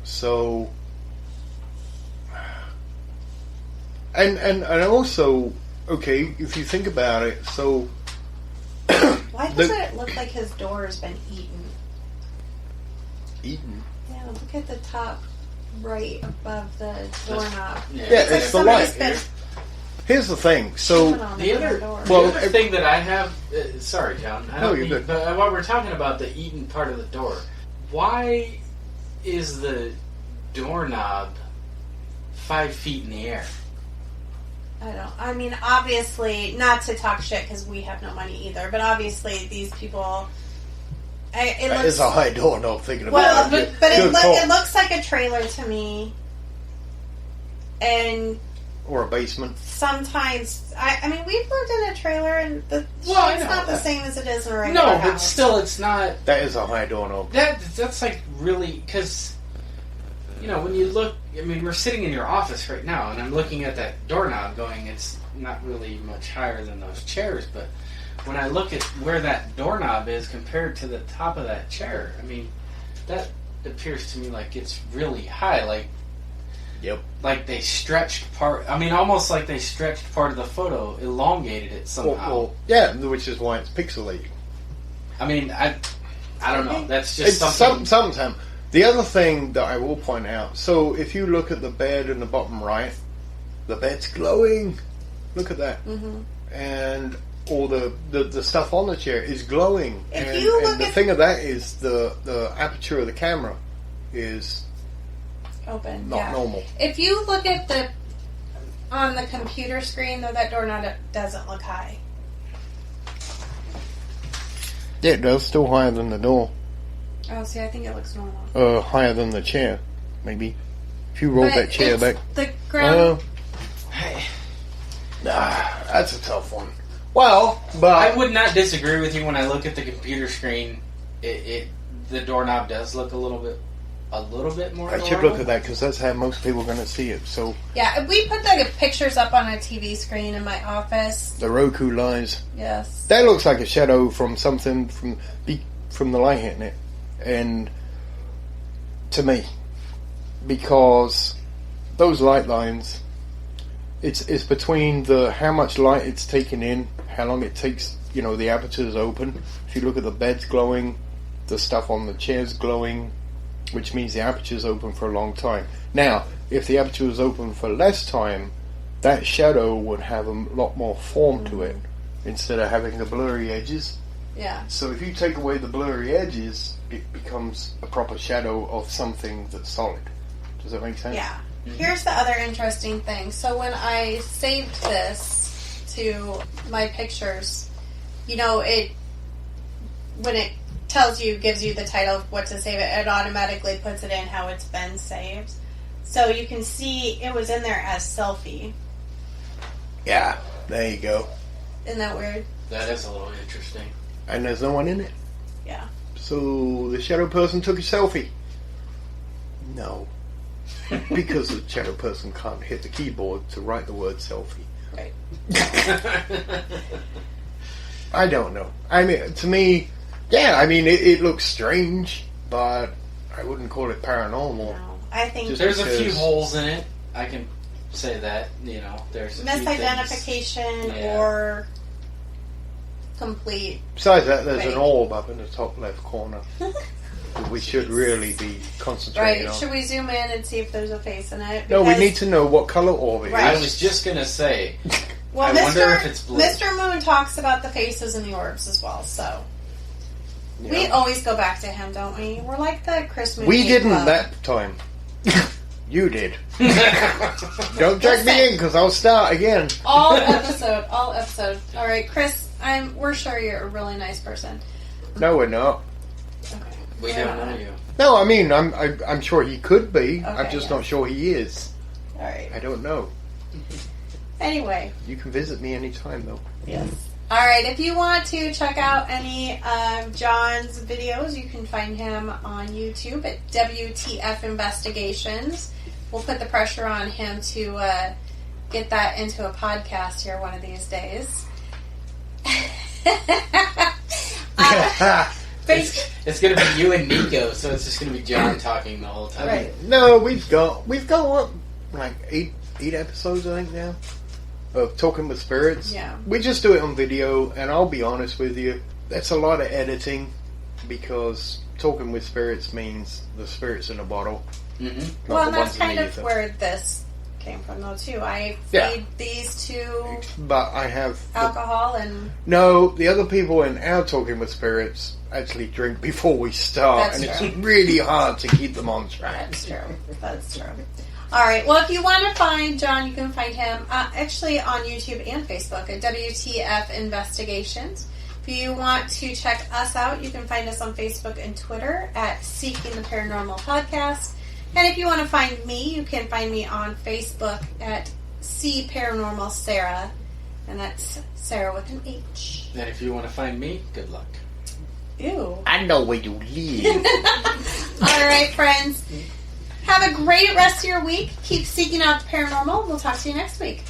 So... And also, okay, if you think about it, so... Why doesn't it look like his door has been eaten? Eaten? Yeah, look at the top right above the doorknob. Yeah, It's it's the somebody's light. been Here's the thing, so... chewing on The other, door. Well, the other thing that I have... sorry, John. I No, don't you're mean- good. But while we're talking about the eaten part of the door, why is the doorknob 5 feet in the air? I mean, obviously, not to talk shit because we have no money either, but obviously these people... It That looks, is a high door, no, I'm thinking well, about it. but Good call. it looks like a trailer to me. And Or a basement. sometimes... I mean, we've lived in a trailer and it's I know not the that. same as it is in a regular No, house. but still, it's not... That is a high doorknob. That's like really... Because, you know, when you look... I mean, we're sitting in your office right now, and I'm looking at that doorknob going, it's not really much higher than those chairs, but when I look at where that doorknob is compared to the top of that chair, I mean, that appears to me like it's really high, like... Yep. Like they stretched part... I mean, almost like they stretched part of the photo, elongated it somehow. Well, yeah, which is why it's pixelated. I mean, I don't know. That's just It's something... sometimes. The other thing that I will point out, so if you look at the bed in the bottom right, the bed's glowing. Look at that. Mm-hmm. And all the stuff on the chair is glowing. If and, you look and the at- thing of that is the aperture of the camera is Open, not yeah. normal. If you look at on the computer screen, though, that doorknob doesn't look high. Yeah, it does. Still higher than the door. Oh, see, I think it looks normal. Higher than the chair, maybe. If you roll But that chair back. The ground... That's a tough one. Well, but... I would not disagree with you when I look at the computer screen. The doorknob does look a little bit more I should look at that because that's how most people are going to see it. So Yeah, we put the pictures up on a TV screen in my office. the Roku lines. Yes. That looks like a shadow from something from the light hitting it, and to me, because those light lines, it's between the how much light it's taking in, how long it takes. You know, the aperture's open. If you look at the bed's glowing, the stuff on the chair's glowing, which means the aperture's open for a long time. Now, if the aperture was open for less time, that shadow would have a lot more form to it instead of having the blurry edges. Yeah. So if you take away the blurry edges, it becomes a proper shadow of something that's solid. Does that make sense? Yeah. Here's the other interesting thing. So when I saved this to my pictures, you know, when it gives you the title of what to save it automatically puts it in how it's been saved. So you can see it was in there as selfie. Yeah, there you go. Isn't that weird? That is a little interesting. And there's no one in it. Yeah. So the shadow person took a selfie. No. Because the shadow person can't hit the keyboard to write the word selfie. Right. I don't know. I mean, to me, yeah, I mean, it looks strange, but I wouldn't call it paranormal. No, I think Just There's a few because- holes in it. I can say that. You know, there's a few misidentification Yeah. or complete. Besides that, there's Fake. an orb up in the top left corner that we should really be concentrating Right. on. Should we zoom in and see if there's a face in it? No, we Because- need to know what color orb it is. Right. I was just gonna say. Well, I wonder if it's blue. Mr. Moon talks about the faces and the orbs as well, so You we know. always go back to him, don't we? We're like the Chris Moon. We Hate didn't Club. that time. You did. Don't drag me in because I'll start again. all episode. All right, Chris. We're sure you're a really nice person. No, we're not. Okay. We don't know you. No, I mean, I'm sure he could be. I'm Okay, just yeah. not sure he is. All right. I don't know. Anyway. You can visit me anytime, though. Yes. All right. If you want to check out any of John's videos, you can find him on YouTube at WTF Investigations. We'll put the pressure on him to get that into a podcast here one of these days. It's gonna be you and Nico, so it's just gonna be John talking the whole time. Right. No, we've got what, like eight episodes, I think now, of Talking with Spirits. Yeah. We just do it on video, and I'll be honest with you, that's a lot of editing because Talking with Spirits means the spirits in a bottle. Mm-hmm. not Well, the and that's ones in kind the of ether. where this came from, though, too. I Yeah. feed these to But I have alcohol and... no. The other people in our Talking with Spirits actually drink before we start, That's and true. it's really hard to keep them on track. That's true. That's true. All right. Well, if you want to find John, you can find him actually on YouTube and Facebook at WTF Investigations. If you want to check us out, you can find us on Facebook and Twitter at Seeking the Paranormal Podcast. And if you want to find me, you can find me on Facebook at C Paranormal Sarah, and that's Sarah with an H. And if you want to find me, good luck. Ew. I know where you live. All right, friends. Have a great rest of your week. Keep seeking out the paranormal. We'll talk to you next week.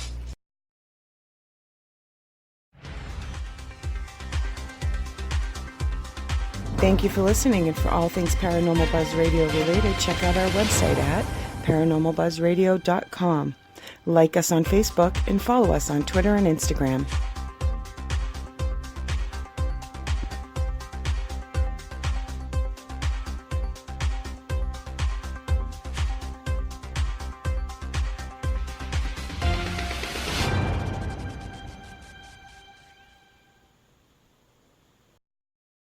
Thank you for listening, and for all things Paranormal Buzz Radio related, check out our website at paranormalbuzzradio.com. Like us on Facebook and follow us on Twitter and Instagram.